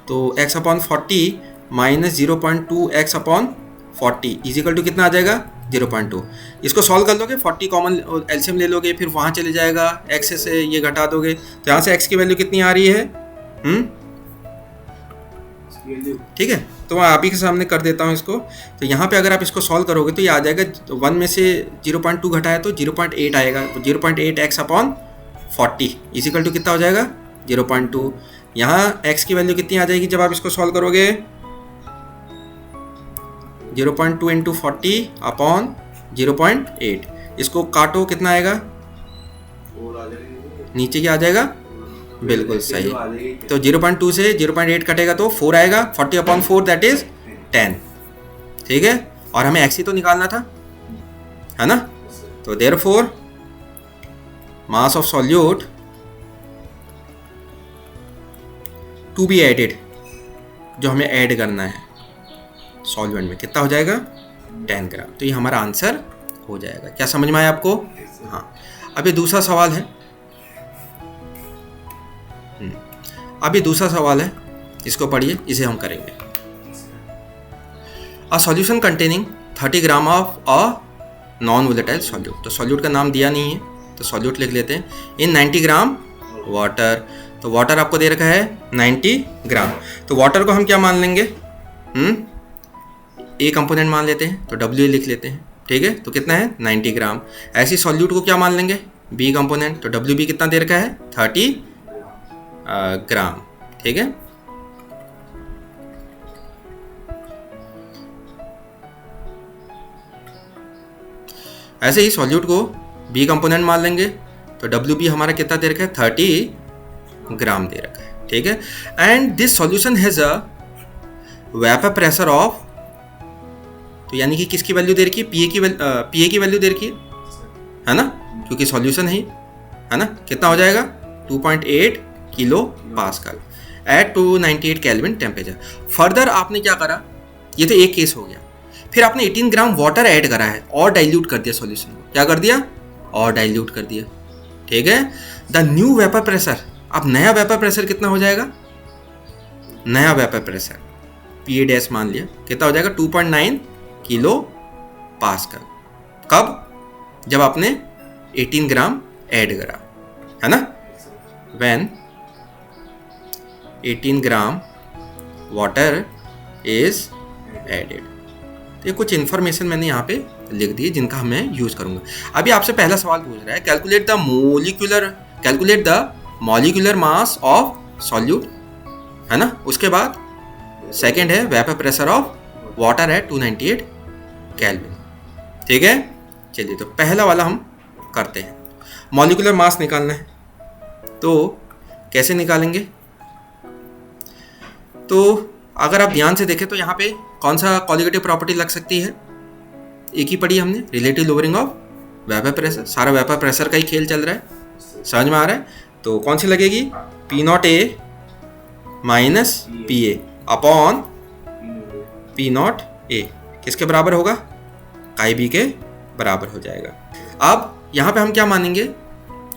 Speaker 1: तो x upon 40 minus 0.2 x upon 40 is equal to कितना आ जाएगा? 0.2। इसको सॉल्व कर लोगे, 40 कॉमन एलसीएम ले लोगे, फिर वहाँ चले जाएगा, x से ये घटा दोगे, तो यहाँ से x की वैल्यू कितनी आ रही है? ठीक है, तो मैं आप ही के सामने कर देता हूँ इसको। तो यहाँ पे अगर आप इसको सॉल्व करोगे तो ये आ जाएगा, 1 में से 0.2 घटाया तो 0.8 आएगा, तो 0.8 x upon 40 is equal to कितना हो जाएगा? 0.2। यहाँ x की वैल्यू कितनी आ जाएगी जब आप इसको सॉल्व करोगे? 0.2 इंटू 40 अपॉन 0.8। इसको काटो, कितना आएगा? नीचे क्या आ जाएगा? बिल्कुल सही। तो 0.2 से 0.8 कटेगा तो 4 आएगा, 40 अपॉन 4 दैट इज 10, ठीक है। और हमें x ही तो निकालना था, है ना। तो therefore mass of solute to be added, जो हमें ऐड करना है सॉल्वेंट में, कितना हो जाएगा? 10 ग्राम। तो ये हमारा आंसर हो जाएगा। क्या समझ में आया आपको? हाँ। अब ये दूसरा सवाल है, इसको पढ़िए, इसे हम करेंगे। A solution containing 30 gram of a non volatile solute. तो सॉल्यूट का नाम दिया नहीं है तो सॉल्यूट लिख लेते हैं। इन 90 ग्राम वाटर, तो वाटर आपको दे रखा है 90 ग्राम। तो वाटर को हम क्या मान लेंगे? ए कंपोनेंट मान लेते हैं, तो डब्ल्यू लिख लेते हैं, ठीक है। तो कितना है? 90 ग्राम। ऐसी सॉल्यूट को क्या मान लेंगे? बी कंपोनेंट, तो डब्ल्यू बी कितना दे रखा है? 30 ग्राम, ठीक है। ऐसे ही सॉल्यूट को बी कंपोनेंट मान लेंगे, तो डब्ल्यू बी हमारा कितना दे रखा है? 30 ग्राम दे रखा है, ठीक है। And this solution has a vapour pressure of, तो यानी कि किसकी वैल्यू दे रखी है? पीए की वैल्यू दे रखी है ना, क्योंकि सॉल्यूशन है ना। कितना हो जाएगा? 2.8 kilo pascal at 298 kelvin temperature. Further आपने क्या करा? ये तो एक केस हो गया। फिर आपने 18 ग्राम वाटर ऐड करा है और डाइल्यूट कर दिया सॉल्यूशन को। क्या कर दिया? और डाइल्यूट कर दिया, ठीक है। द न्यू वेपर प्रेशर, अब नया वेपर प्रेशर कितना हो जाएगा? नया वेपर प्रेशर पी डैश मान लिया, कितना हो जाएगा? 2.9 किलो पास्कल। कब? जब आपने 18 ग्राम ऐड करा, है ना। When 18 gram water is added. ये कुछ इन्फॉर्मेशन मैंने यहाँ पे लिख दी जिनका मैं यूज करूंगा। अभी आपसे पहला सवाल पूछ रहा है, calculate the molecular mass of solute, है ना। उसके बाद सेकंड है vapour pressure of water at 298 kelvin, ठीक है। चलिए, तो पहला वाला हम करते हैं। मॉलिक्यूलर मास निकालना है, तो कैसे निकालेंगे? तो अगर आप ध्यान से देखें तो यहाँ पे कौन सा कॉलिगेटिव प्रॉपर्टी लग सकती है? एक ही पढ़ी हमने, relative lowering of vapour pressure. सारा वेपर प्रेशर का ही खेल चल रहा है, समझ में आ रहा है। तो कौन सी लगेगी? P not A minus P A upon P not ए, किसके बराबर होगा? काई बी के बराबर हो जाएगा। अब यहाँ पे हम क्या मानेंगे?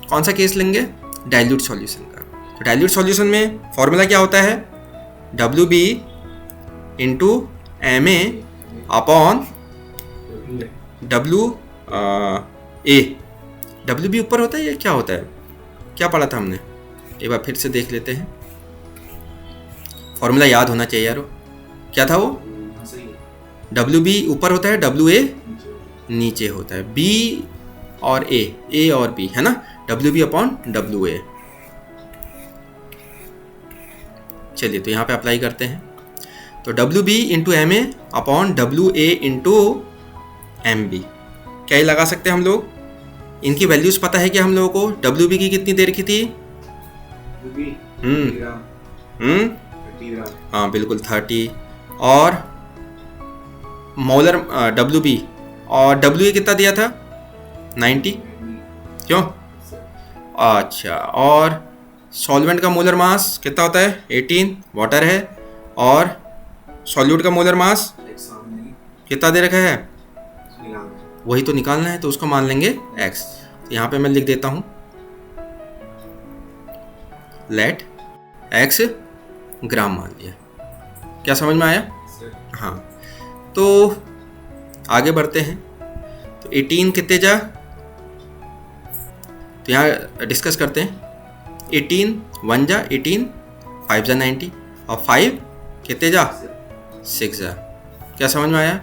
Speaker 1: कौन सा केस लेंगे? डाइल्यूट सॉल्यूशन का। तो डाइल्यूट सॉल्यूशन में फॉर्मूला क्या होता है? W B into M A upon W A. W B ऊपर होता है या क्या होता है? क्या पढ़ा था हमने? एक बार फिर से देख लेते हैं। फॉर्मूला याद होना चाहिए यार। क्या था वो? डब्ल्यू बी ऊपर होता है, डब्ल्यू ए नीचे होता है। बी और ए और बी, है ना। W B upon W A. चलिए, तो यहाँ पे अप्लाई करते हैं। तो W B into M A upon W A into M B, क्या ही लगा सकते हैं हम लोग? इनकी वैल्यूज पता है क्या हम लोगों को? डब्ल्यू बी की कितनी दे रखी थी? हाँ बिल्कुल 30, और मोलर डब्ल्यू बी और डब्ल्यू ए कितना दिया था? 90। क्यों? अच्छा, और सॉल्वेंट का मोलर मास कितना होता है? 18, वाटर है। और सॉल्यूट का मोलर मास कितना दे रखा है? वही तो निकालना है, तो उसको मान लेंगे x। तो यहाँ पे मैं लिख देता हूँ लेट x ग्राम मान लिया। क्या समझ में आया? हाँ, तो आगे बढ़ते हैं। तो 18 कितने जा, तो यहाँ डिस्कस करते हैं। 18 1 जा 18, 5 जा 90, और 5 कितने जा 6 जा। क्या समझ में आया?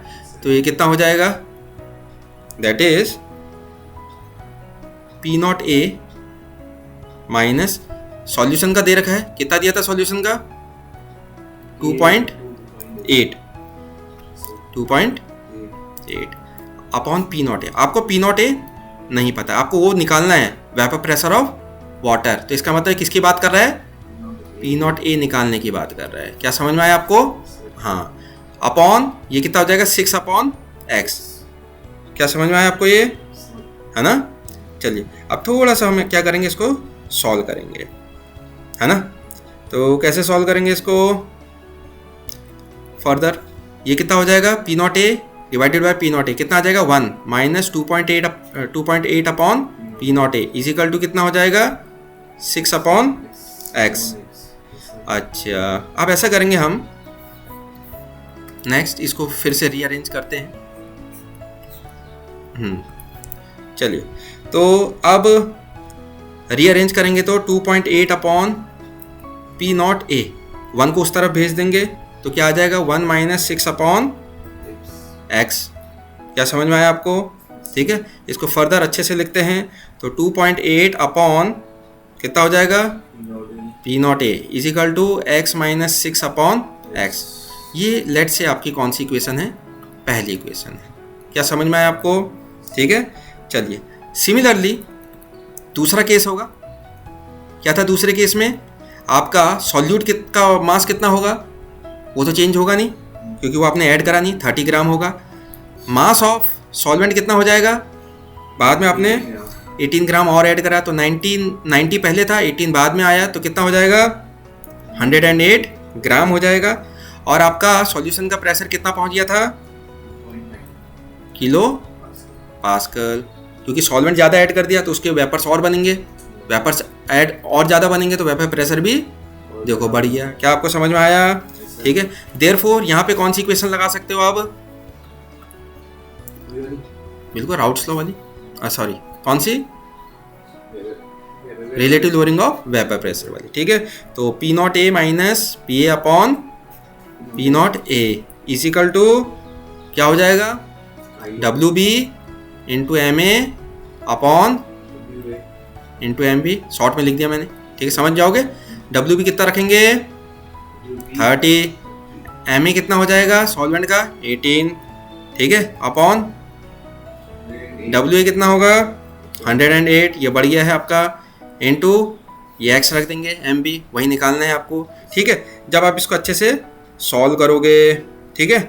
Speaker 1: तो ये कितना हो जाएगा? That is P not A minus solution का दे रखा है, कितना दिया था सॉल्यूशन का? 2.8 अपॉन पी नॉट ए। आपको पी नॉट ए नहीं पता, आपको वो निकालना है वेपर प्रेशर ऑफ वाटर। तो इसका मतलब किसकी बात कर रहा है? पी नॉट ए निकालने की बात कर रहा है। क्या समझ में आया आपको? हाँ, अपॉन ये कितना हो जाएगा? 6 अपॉन एक्स। क्या समझ में आया आपको ये? है ना। चलिए, अब थोड़ा सा हम क्या करेंगे, इसको सॉल्व करेंगे, है ना। तो कैसे सॉल्व करेंगे इसको फर्दर? ये कितना हो जाएगा? P not A divided by P not A कितना आ जाएगा 1 minus 2.8 upon P not A is equal to कितना हो जाएगा 6 अपॉन एक्स। अच्छा अब ऐसा करेंगे हम नेक्स्ट इसको फिर से रीअरेंज करते हैं। चलिए तो अब रीअरेंज करेंगे तो 2.8 अपॉन पी नॉट ए 1 को उस तरफ भेज देंगे तो क्या आ जाएगा 1 माइनस 6 अपॉन एक्स। क्या समझ में आया आपको? ठीक है, इसको फर्दर अच्छे से लिखते हैं तो 2.8 अपॉन कितना हो जाएगा P not A is equal to X minus 6 upon X. ये लेट से आपकी कौन सी इक्वेशन है? पहली इक्वेशन है। क्या समझ में आया आपको? ठीक है, चलिए सिमिलरली दूसरा केस होगा। क्या था दूसरे केस में? आपका सॉल्यूट का मास कितना होगा? वो तो चेंज होगा नहीं क्योंकि वो आपने ऐड करा नहीं, 30 ग्राम होगा। मास ऑफ सॉल्वेंट कितना हो जाएगा? बाद में आपने 18 ग्राम और ऐड करा तो 90 पहले था, 18 बाद में आया तो कितना हो जाएगा 108 ग्राम हो जाएगा। और आपका सॉल्यूशन का प्रेशर कितना पहुंच गया था? Kilo pascal. क्योंकि सॉल्वेंट ज़्यादा ऐड कर दिया तो उसके वेपर्स और बनेंगे, वेपर्स ऐड और ज़्यादा बनेंगे तो वेपर प्रेशर भी देखो बढ़ गया। क्या आपको समझ में आया? ठीक है, देयरफॉर यहाँ पे कौन सी इक्वेशन लगा सकते हो आप? बिल्कुल राउट्स लॉ वाली, सॉरी कौन सी? Relative lowering of vapour pressure वाली। ठीक है, तो P not A minus P A upon P not A is equal to क्या हो जाएगा W B into M A upon into M B. Short में लिख दिया मैंने, ठीक है, समझ जाओगे। डब्ल्यू बी कितना रखेंगे 30, एम ए कितना हो जाएगा सॉल्वेंट का 18, ठीक है, अपॉन डब्ल्यू ए कितना होगा 108, ये बढ़ गया है आपका, इंटू ये एक्स रख देंगे, एम बी वही निकालना है आपको। ठीक है, जब आप इसको अच्छे से सॉल्व करोगे, ठीक है,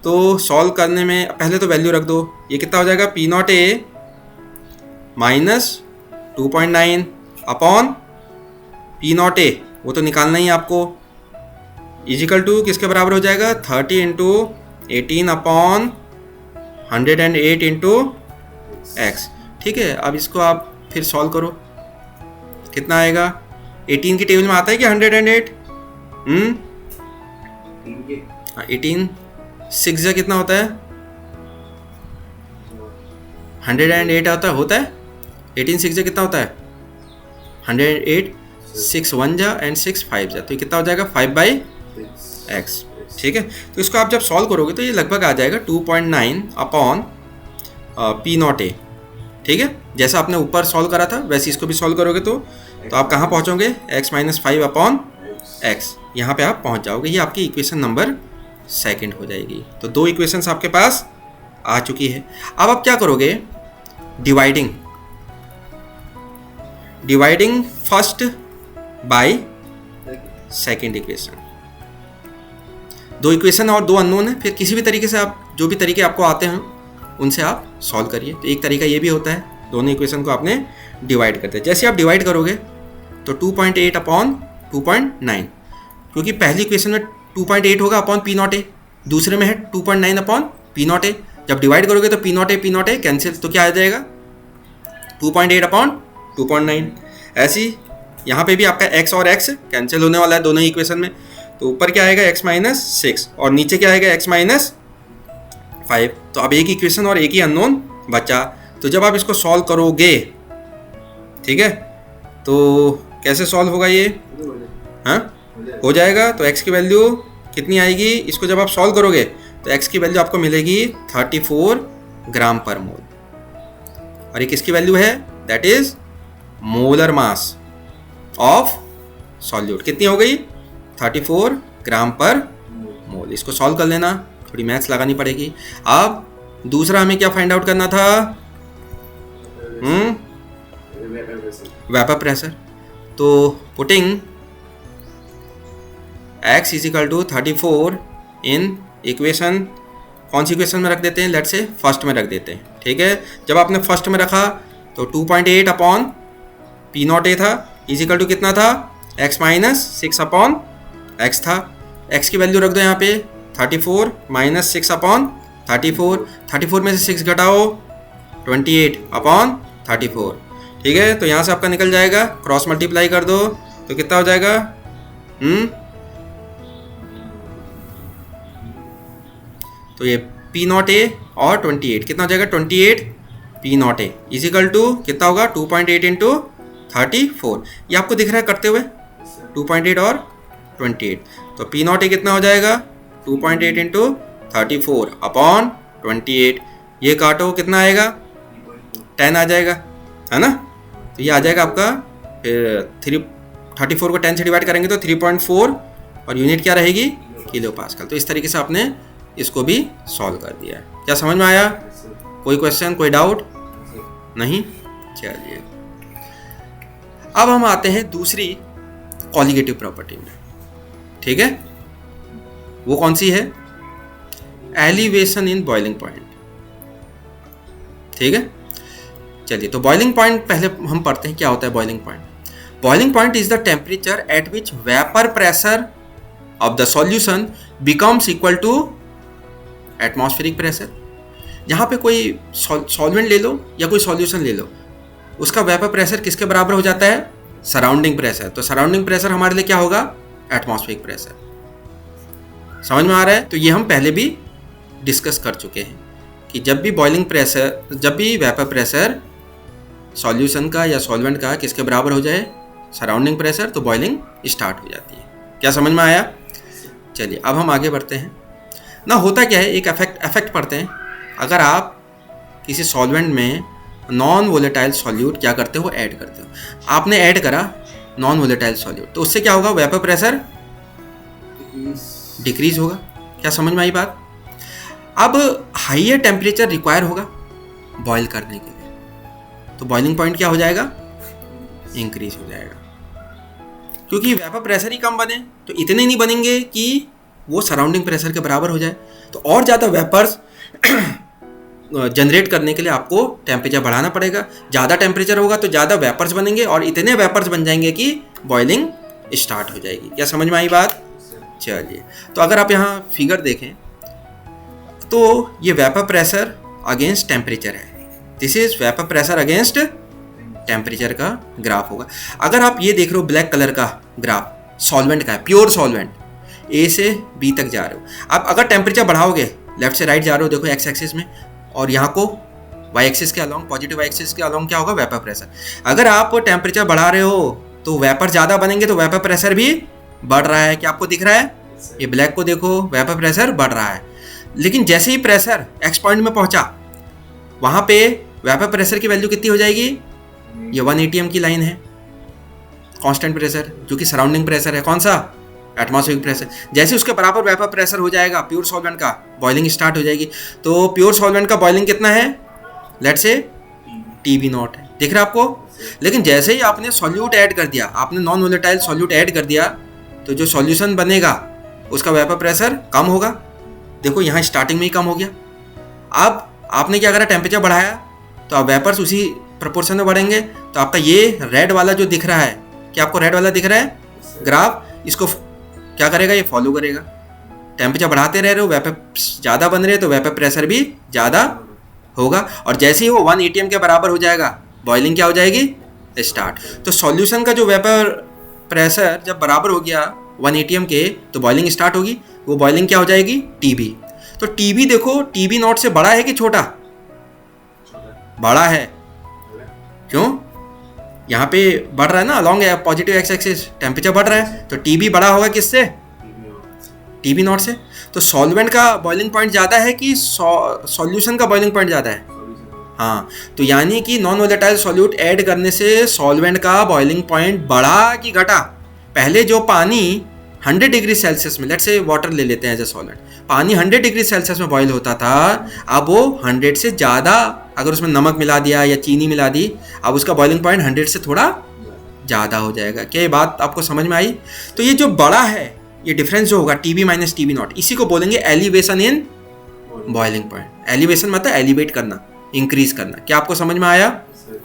Speaker 1: तो सॉल्व करने में पहले तो वैल्यू रख दो। ये कितना हो जाएगा P not A minus 2.9 upon P not ए, वो तो निकालना ही आपको, इजिकल टू किसके बराबर हो जाएगा 30 इंटू 18 अपॉन 108 इंटू एक्स। ठीक है, अब इसको आप फिर सॉल्व करो, कितना आएगा? 18 की टेबल में आता है कि 108? 18 6 जा कितना होता है 108 होता है 18 6 जा कितना होता है 108, 6 1 जा एंड 6 5 जा, तो ये कितना हो जाएगा 5/x। ठीक है, तो इसको आप जब सॉल्व करोगे तो ये लगभग आ जाएगा 2.9 अपॉन पी नॉट ए। ठीक है, जैसा आपने ऊपर सॉल्व करा था वैसे इसको भी सॉल्व करोगे तो आप कहाँ पहुँचोगे x माइनस 5 अपॉन एक्स, यहाँ पे आप पहुँच जाओगे। ये आपकी इक्वेशन नंबर सेकंड हो जाएगी। तो दो इक्वेशंस आपके पास आ चुकी है। अब आप क्या करोगे? Dividing first by second equation. दो इक्वेशन और दो अननोन है, फिर किसी भी तरीके से आप जो भी तरीके आपको आते हैं उनसे आप सॉल्व करिए। तो एक तरीका ये भी होता है, दोनों इक्वेशन को आपने डिवाइड करते हैं। जैसे आप डिवाइड करोगे तो 2.8 अपॉन 2.9, क्योंकि पहली इक्वेशन में 2.8 होगा अपॉन पी नॉट ए, दूसरे में है 2.9 अपॉन पी नॉट ए। जब डिवाइड करोगे तो पी नॉट ए कैंसिल, तो क्या आ जाएगा 2.8 अपॉन 2.9। ऐसी यहाँ पे भी आपका x और x कैंसिल होने वाला है दोनों ही इक्वेशन में, तो ऊपर क्या आएगा x माइनस 6 और नीचे क्या आएगा x माइनस 5। तो अब एक इक्वेशन और एक ही अननोन बचा। तो जब आप इसको सॉल्व करोगे, ठीक है, तो कैसे सॉल्व होगा ये? हाँ, हो जाएगा। तो x की वैल्यू कितनी आएगी? इसको जब आप सॉल्व करोगे तो x की वैल्यू आपको मिलेगी 34 ग्राम पर मोल, और ये किसकी वैल्यू है? That is molar mass of solute. कितनी हो गई? 34 ग्राम पर मोल। इसको सॉल्व कर लेना, थोड़ी मैथ्स लगानी पड़ेगी। अब दूसरा हमें क्या फाइंड आउट करना था? Vapour pressure. तो putting x is equal to 34 in equation, कौन सी इक्वेशन में रख देते हैं? लेट से फर्स्ट में रख देते हैं। ठीक है, जब आपने फर्स्ट में रखा तो 2.8 अपॉन पी नॉट ए था, इज इक्वल टू कितना था? x माइनस 6 अपॉन एक्स था। x की वैल्यू रख दो यहाँ पे 34 माइनस 6 अपॉन 34, 34 में से 6 घटाओ 28 अपॉन 34, ठीक है। तो यहाँ से आपका निकल जाएगा, क्रॉस मल्टीप्लाई कर दो तो कितना हो जाएगा, तो ये पी नॉट ए और 28 कितना हो जाएगा, 28 P not A is equal to कितना होगा, 2.8 इंटू 34। ये आपको दिख रहा है करते हुए 2.8 और 28, तो पी नॉट ए कितना हो जाएगा, 2.8 इंटू 34 अपॉन 28। ये काटो कितना आएगा, 10 आ जाएगा, है ना। तो ये आ जाएगा आपका, फिर 34 को 10 से डिवाइड करेंगे तो 3.4 और यूनिट क्या रहेगी, किलो पास्कल। तो इस तरीके से आपने इसको भी सॉल्व कर दिया है। क्या समझ में आया, कोई क्वेश्चन, कोई डाउट नहीं? चलिए अब हम आते हैं दूसरी कॉलिगेटिव प्रॉपर्टी में, ठीक है। वो कौन सी है, एलिवेशन इन बॉइलिंग पॉइंट, ठीक है। चलिए तो बॉइलिंग पॉइंट पहले हम पढ़ते हैं क्या होता है boiling point. Boiling point is the temperature at which vapour pressure of the solution becomes equal to atmospheric pressure. जहाँ पे कोई सॉल्वेंट ले लो या कोई सॉल्यूशन ले लो, उसका वेपर प्रेशर किसके बराबर हो जाता है, सराउंडिंग प्रेशर। तो सराउंडिंग प्रेशर हमारे लिए क्या होगा, एटमॉस्फेरिक प्रेशर। समझ में आ रहा है। तो ये हम पहले भी डिस्कस कर चुके हैं कि जब भी बॉइलिंग प्रेशर, जब भी वेपर प्रेशर सॉल्यूशन का या सॉल्वेंट का किसके बराबर हो जाए, सराउंडिंग प्रेशर, तो बॉइलिंग स्टार्ट हो जाती है। क्या समझ में आया। चलिए अब हम आगे बढ़ते हैं ना। होता क्या है, एक इफेक्ट पढ़ते हैं। अगर आप किसी सॉल्वेंट में नॉन वोलेटाइल सॉल्यूट क्या करते हो, ऐड करते हो। आपने ऐड करा नॉन वोलेटाइल सॉल्यूट, तो उससे क्या होगा, वेपर प्रेशर डिक्रीज होगा। क्या समझ में आई बात। अब हाइयर टेम्परेचर रिक्वायर होगा बॉयल करने के लिए, तो बॉइलिंग पॉइंट क्या हो जाएगा, इंक्रीज हो जाएगा। क्योंकि वेपर प्रेशर ही कम बने तो इतने नहीं बनेंगे कि वो सराउंडिंग प्रेशर के बराबर हो जाए, तो और ज़्यादा वेपर्स जनरेट करने के लिए आपको टेम्परेचर बढ़ाना पड़ेगा। ज़्यादा टेम्परेचर होगा तो ज़्यादा वेपर्स बनेंगे और इतने वेपर्स बन जाएंगे कि बॉइलिंग स्टार्ट हो जाएगी। क्या समझ में आई बात। चलिए तो अगर आप यहाँ फिगर देखें तो ये वेपर प्रेशर अगेंस्ट टेम्परेचर है। This is vapour pressure against temperature का ग्राफ होगा। अगर आप ये देख रहे हो ब्लैक कलर का ग्राफ सॉल्वेंट का है, प्योर सॉल्वेंट, ए से बी तक जा रहे हो। आप अगर टेम्परेचर बढ़ाओगे, लेफ्ट से राइट जा रहे हो, देखो एक्स एक्सिस में, और यहाँ को वाई एक्सिस के अलोंग, पॉजिटिव वाई एक्सिस के अलोंग क्या होगा, वेपर प्रेशर। अगर आप टेम्परेचर बढ़ा रहे हो तो वेपर ज़्यादा बनेंगे, तो वेपर प्रेशर भी बढ़ रहा है। क्या आपको दिख रहा है, ये ब्लैक को देखो, वेपर प्रेशर बढ़ रहा है। लेकिन जैसे ही प्रेशर एक्स पॉइंट में पहुंचा, वहाँ पे वेपर प्रेशर की वैल्यू कितनी हो जाएगी, ये 1 atm की लाइन है, कांस्टेंट प्रेशर, जो कि सराउंडिंग प्रेशर है। कौन सा, एटमॉस्फेरिक प्रेशर। जैसे उसके बराबर वेपर प्रेशर हो जाएगा प्योर सॉल्वेंट का, बॉइलिंग स्टार्ट हो जाएगी। तो प्योर सॉल्वेंट का बॉइलिंग कितना है, लेट्स से TB नॉट है, दिख रहा है आपको। लेकिन जैसे ही आपने सॉल्यूट ऐड कर दिया, आपने नॉन वोलेटाइल सॉल्यूट ऐड कर दिया, तो जो सॉल्यूशन बनेगा उसका वेपर प्रेशर कम होगा। देखो यहाँ स्टार्टिंग में ही कम हो गया। अब आपने क्या करा, टेम्परेचर बढ़ाया, तो अब वेपर्स उसी प्रोपोर्शन में बढ़ेंगे। तो आपका ये रेड वाला जो दिख रहा है, क्या आपको रेड वाला दिख रहा है ग्राफ, इसको क्या करेगा, ये फॉलो करेगा। टेम्परेचर बढ़ाते रह रहे हो, वेपर ज़्यादा बन रहे हैं, तो वेपर प्रेशर भी ज़्यादा होगा। और जैसे ही वो 1 atm के बराबर हो जाएगा, बॉइलिंग क्या हो जाएगी, स्टार्ट। तो सॉल्यूशन का जो वेपर प्रेशर जब बराबर हो गया 1 atm के, तो बॉइलिंग स्टार्ट होगी। वो बॉइलिंग क्या हो जाएगी, TB। तो TB देखो, TB नॉट से बड़ा है कि छोटा, बड़ा है। क्यों, यहाँ पे बढ़ रहा है ना, along positive x axis temperature बढ़ रहा है, तो TB बड़ा होगा किससे, TB नॉट से। तो सॉल्वेंट का बॉइलिंग पॉइंट ज़्यादा है कि सॉल्यूशन का बॉइलिंग पॉइंट ज़्यादा है। हाँ, तो यानी कि नॉन वोलेटाइल सॉल्यूट ऐड करने से सॉल्वेंट का बॉइलिंग पॉइंट बढ़ा कि घटा। पहले जो पानी 100 डिग्री सेल्सियस में, लेट्स से वाटर ले लेते हैं एज ए सॉल्वेंट, पानी 100 डिग्री सेल्सियस में बॉईल होता था, अब वो 100 से ज़्यादा, अगर उसमें नमक मिला दिया या चीनी मिला दी, अब उसका बॉइलिंग पॉइंट 100 से थोड़ा ज़्यादा हो जाएगा। क्या ये बात आपको समझ में आई। तो ये जो बड़ा है, ये डिफरेंस जो होगा TB माइनस TB नॉट, इसी को बोलेंगे elevation in boiling point. Elevation मतलब एलिवेट करना, इंक्रीज करना। क्या आपको समझ में आया।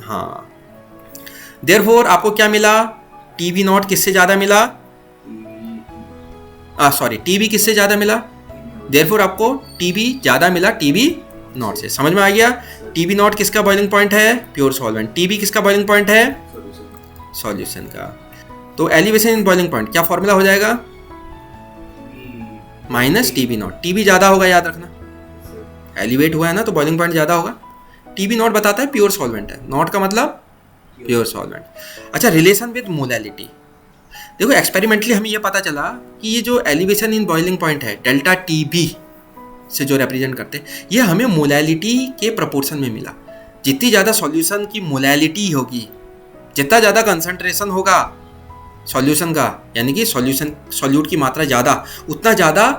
Speaker 1: हाँ, देयरफॉर आपको क्या मिला, TB नॉट किससे ज़्यादा मिला, सॉरी TB किससे ज़्यादा मिला, देयरफॉर आपको टीबी ज़्यादा मिला टीबी नॉट से। समझ में आ गया? टीबी नॉट किसका बॉइलिंग पॉइंट है? Pure solvent. टीबी किसका बॉइलिंग पॉइंट है? सॉल्यूशन का। तो एलिवेशन इन बॉइलिंग पॉइंट क्या फॉर्मूला हो जाएगा? Minus TB naught. टीबी ज़्यादा होगा, याद रखना, एलिवेट हुआ है ना तो बॉइलिंग पॉइंट ज़्यादा होगा। टीबी नॉट बताता है प्योर सॉल्वेंट है, नॉट का मतलब प्योर सॉल्वेंट। अच्छा, रिलेशन विद मोलैलिटी। देखो एक्सपेरिमेंटली हमें ये पता चला कि ये जो एलिवेशन इन बॉइलिंग पॉइंट है डेल्टा टीबी से जो रिप्रेजेंट करते हैं, ये हमें मोलैलिटी के प्रपोर्शन में मिला। जितनी ज़्यादा सॉल्यूशन की मोलैलिटी होगी, जितना ज़्यादा कंसंट्रेशन होगा सॉल्यूशन का, यानी कि सॉल्यूट की मात्रा ज़्यादा, उतना ज़्यादा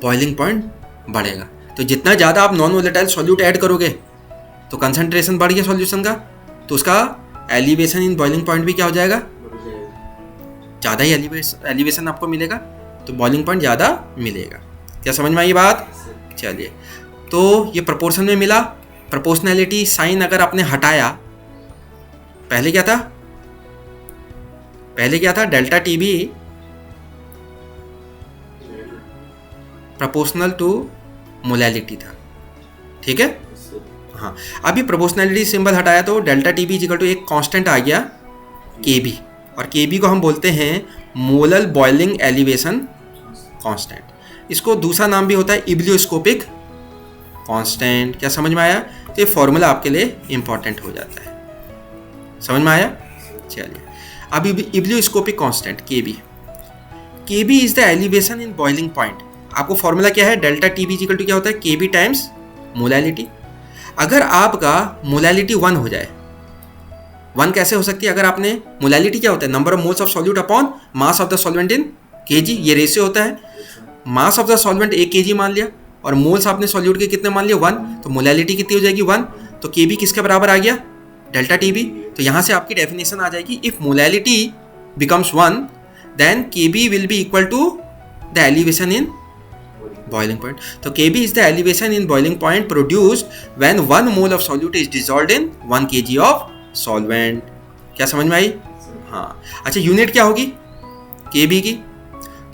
Speaker 1: बॉइलिंग पॉइंट बढ़ेगा। तो जितना ज़्यादा आप नॉन वोलेटाइल सॉल्यूट ऐड करोगे तो कंसंट्रेशन बढ़ गया सॉल्यूशन का, तो उसका एलिवेशन इन बॉइलिंग पॉइंट भी क्या हो जाएगा? ज़्यादा ही एलिवेशन आपको मिलेगा, तो बॉइलिंग पॉइंट ज़्यादा मिलेगा। क्या समझ में आई बात? चलिए, तो ये प्रपोर्शन में मिला। प्रोपोर्शनैलिटी साइन अगर आपने हटाया, पहले क्या था? Delta T B proportional to molality था, ठीक है? हाँ, अभी प्रोपोर्शनैलिटी सिंबल हटाया तो डेल्टा टीबी इक्वल टू एक कांस्टेंट आ गया केबी, और केबी को हम बोलते हैं मोलल बॉइलिंग एलिवेशन कांस्टेंट। इसको दूसरा नाम भी होता है इब्लियोस्कोपिक कांस्टेंट। क्या समझ में आया? तो ये फॉर्मूला आपके लिए इंपॉर्टेंट हो जाता है। समझ में आया? चलिए, अब ebullioscopic constant K B is the elevation in boiling point. आपको फॉर्मूला क्या है? डेल्टा टीबी इक्वल टू क्या होता है? K B times molality. अगर आपका मोलैलिटी 1 हो जाए, 1 कैसे हो सकती है? अगर आपने मोलैलिटी क्या होता है? Number of moles of solute upon mass of the solvent in KG, ये रेशियो होता है। मास ऑफ द सॉल्वेंट 1 केजी मान लिया और मोल्स आपने सॉल्यूट के कितने मान लिए? 1, तो मोलैलिटी कितनी हो जाएगी? 1। तो केबी किसके बराबर आ गया? Delta T B. तो यहाँ से आपकी डेफिनेशन आ जाएगी, if molality becomes 1 then K B will be equal to the elevation in boiling point. So Kb is the elevation in boiling point produced when 1 mole of solute is dissolved in 1 kg of solvent. क्या समझ में आई? हाँ। अच्छा, unit क्या होगी Kb की?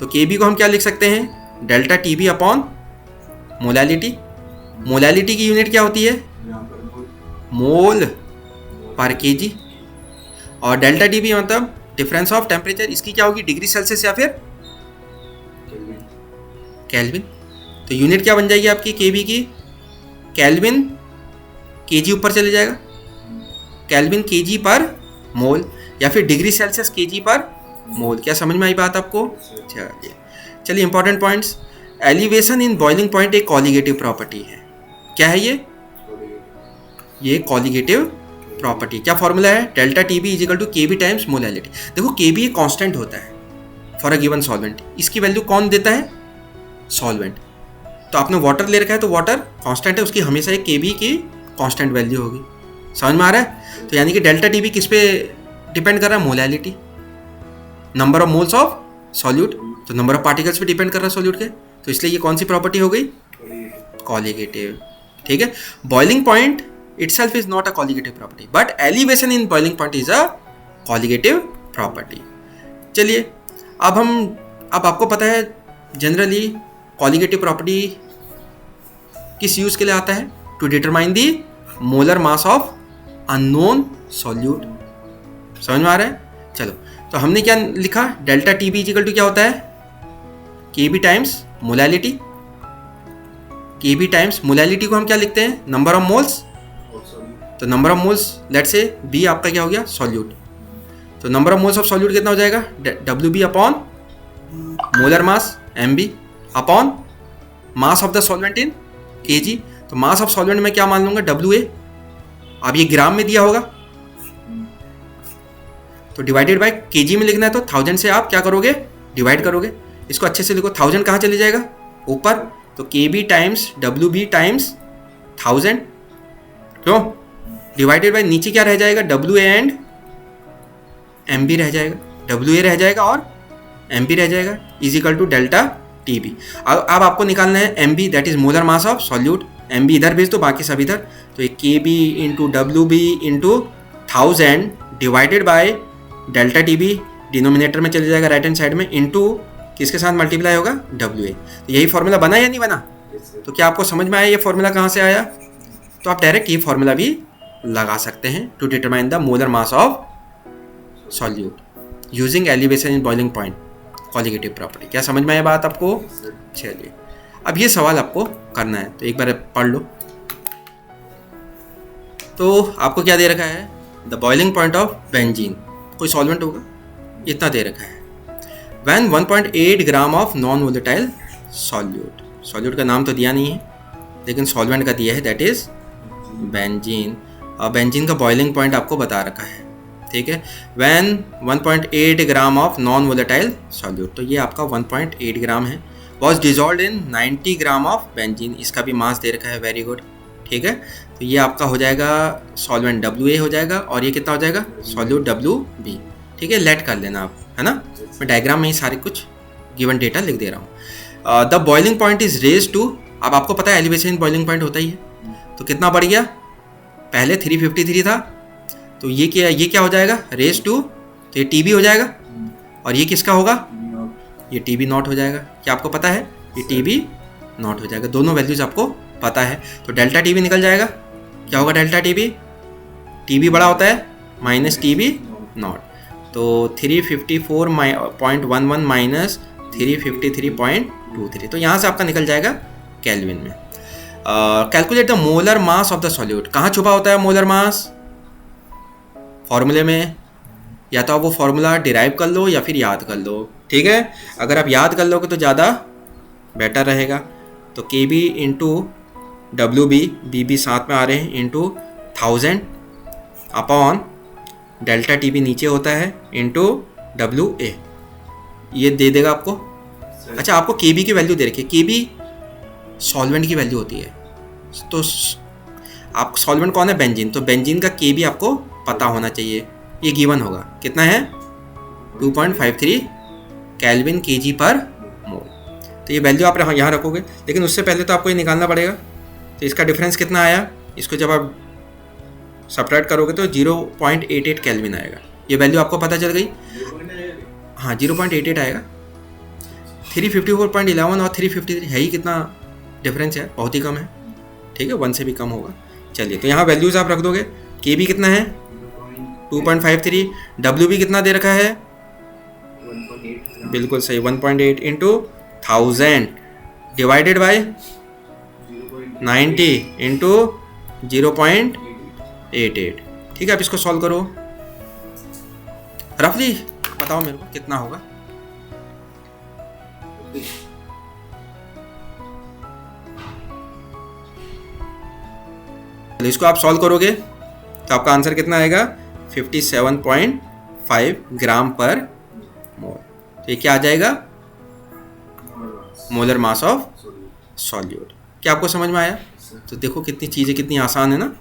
Speaker 1: तो Kb को हम क्या लिख सकते हैं? Delta Tb upon molality. Molality की यूनिट क्या होती है? मोल पर केजी। और डेल्टा Tb मतलब डिफरेंस ऑफ टेम्परेचर, इसकी क्या होगी? डिग्री सेल्सियस या फिर केल्विन। तो यूनिट क्या बन जाएगी आपकी केबी की? केल्विन केजी ऊपर चले जाएगा, केल्विन केजी पर मोल, या फिर डिग्री सेल्सियस केजी पर मोल। क्या समझ में आई बात आपको? चलिए important points. Elevation in boiling point एक कॉलिगेटिव प्रॉपर्टी है। क्या है ये कॉलिगेटिव प्रॉपर्टी। क्या फॉर्मूला है? Delta T B is equal to K B times molality. देखो केबी एक कांस्टेंट होता है फॉर अ गिवन सॉल्वेंट। इसकी वैल्यू कौन देता है? सॉल्वेंट। तो आपने वाटर ले रखा है तो वाटर कांस्टेंट है, उसकी हमेशा एक केबी की कांस्टेंट वैल्यू होगी। समझ में आ रहा है? तो यानी कि डेल्टा टीबी किस पे डिपेंड कर रहा है? Molality, number of moles of solute, तो नंबर ऑफ पार्टिकल्स पे डिपेंड कर रहा है सॉल्यूट के। तो इसलिए ये कौन सी प्रॉपर्टी हो गई? कॉलिगेटिव। ठीक है, boiling point itself is not a colligative property but elevation in boiling point is a colligative property. चलिए, अब आपको पता है जनरली colligative property किस यूज के लिए आता है? To determine the molar mass of unknown solute. समझ में आ रहा है? चलो, तो हमने क्या लिखा? डेल्टा टीबी इक्वल टू क्या होता है? K B times molality. K B times molality को हम क्या लिखते हैं? Number of moles. तो number of moles let's say B आपका क्या हो गया? सॉल्यूट। तो number of moles of solute कितना हो जाएगा? W B upon molar mass M B upon mass of the solvent in K G. तो मास ऑफ सॉल्वेंट में क्या मान लूंगा? W A. अब ये ग्राम में दिया होगा तो डिवाइडेड बाय केजी में लिखना है, तो 1000 से आप क्या करोगे? डिवाइड करोगे। इसको अच्छे से लिखो, 1000 कहाँ चले जाएगा? ऊपर। तो K B times W B times 1000, क्यों? डिवाइडेड बाय नीचे क्या रह जाएगा? W A and M B रह जाएगा, डब्ल्यू ए रह जाएगा और एम बी रह जाएगा, is equal to delta T B. अब आपको निकालना है M B, that is molar mass of solute. M B इधर भेज दो, बाकी सब इधर। तो ये K B into W B into 1000 divided by delta T B, denominator में चले जाएगा राइट हैंड साइड में, इंटू किसके साथ मल्टीप्लाई होगा? W A. तो यही फॉर्मूला बना या नहीं बना? तो क्या आपको समझ में आया ये फॉर्मूला कहाँ से आया? तो आप डायरेक्ट ये फॉर्मूला भी लगा सकते हैं to determine the molar mass of solute using elevation in boiling point colligative property. क्या समझ में आया बात आपको? चलिए अब ये सवाल आपको करना है, तो एक बार पढ़ लो। तो आपको क्या दे रखा है? The boiling point of benzene, कोई सॉल्वेंट होगा, इतना दे रखा है। When 1.8 gram of non volatile solute, solute का नाम तो दिया नहीं है लेकिन सॉल्वेंट का दिया है, दैट इज बेंजीन। और बेंजीन का बॉइलिंग पॉइंट आपको बता रखा है, ठीक है। When 1.8 gram of non volatile solute, तो ये आपका 1.8 ग्राम है, was dissolve in 90 gram of benzene, इसका भी मास दे रखा है, वेरी गुड, ठीक है। तो ये आपका हो जाएगा सॉल्वेंट WA हो जाएगा और ये कितना हो जाएगा? सॉल्यूट WB, ठीक है। लेट कर लेना आप, है ना, मैं डायग्राम में ही सारे कुछ गिवन डेटा लिख दे रहा हूँ। The boiling point is raise to, अब आपको पता है एलिवेशन बॉइलिंग पॉइंट होता ही है, तो कितना बढ़ गया? पहले 353 था, तो ये क्या हो जाएगा? रेज टू, तो ये TB हो जाएगा और ये किसका होगा? ये TB नॉट हो जाएगा। क्या आपको पता है? ये TB नॉट हो जाएगा, दोनों वैल्यूज आपको पता है। तो डेल्टा TB निकल जाएगा, क्या होगा डेल्टा TB? TB बड़ा होता है माइनस TB नॉट, तो 354.11 माइनस 353.23, तो यहाँ से आपका निकल जाएगा केल्विन में। Calculate the molar mass of the solute, कहाँ छुपा होता है मोलर मास? फॉर्मूले में, या तो आप वो फॉर्मूला डिराइव कर लो या फिर याद कर लो, ठीक है। अगर आप याद कर लोगे तो ज़्यादा बेटर रहेगा। तो KB इंटू WB, BB साथ में आ रहे हैं, इंटू 1000 अपॉन डेल्टा TB नीचे होता है इंटू WA, ये दे देगा आपको। अच्छा, आपको KB की वैल्यू दे रखी है, KB सॉल्वेंट की वैल्यू होती है, तो आप सॉल्वेंट कौन है? बेंजीन, तो बेंजीन का KB आपको पता होना चाहिए, ये गिवन होगा, कितना है? 2.53 केल्विन kg पर मोल। तो ये वैल्यू आप यहाँ रखोगे, लेकिन उससे पहले तो आपको ये निकालना पड़ेगा। तो इसका डिफरेंस कितना आया? इसको जब आप सब्ट्रैक्ट करोगे तो 0.88 केल्विन आएगा, ये वैल्यू आपको पता चल गई। हाँ 0.88 आएगा। 354.11 और 353 है ही, कितना डिफरेंस है? बहुत ही कम है, ठीक है, 1 से भी कम होगा। चलिए, तो यहाँ वैल्यूज़ आप रख दोगे। KB कितना है? 2.53, WB कितना दे रखा है?
Speaker 2: 1.8,
Speaker 1: बिल्कुल सही, 1.8 इंटू 1000 डिवाइडेड बाय 90 इंटू 0.88, ठीक है। आप इसको सॉल्व करो, रफली बताओ मेरे को कितना होगा। इसको आप सॉल्व करोगे तो आपका आंसर कितना आएगा? 57.5 ग्राम पर मोल। तो ये क्या आ जाएगा? Molar mass of solute. क्या आपको समझ में आया? तो देखो कितनी चीज़ें कितनी आसान है ना।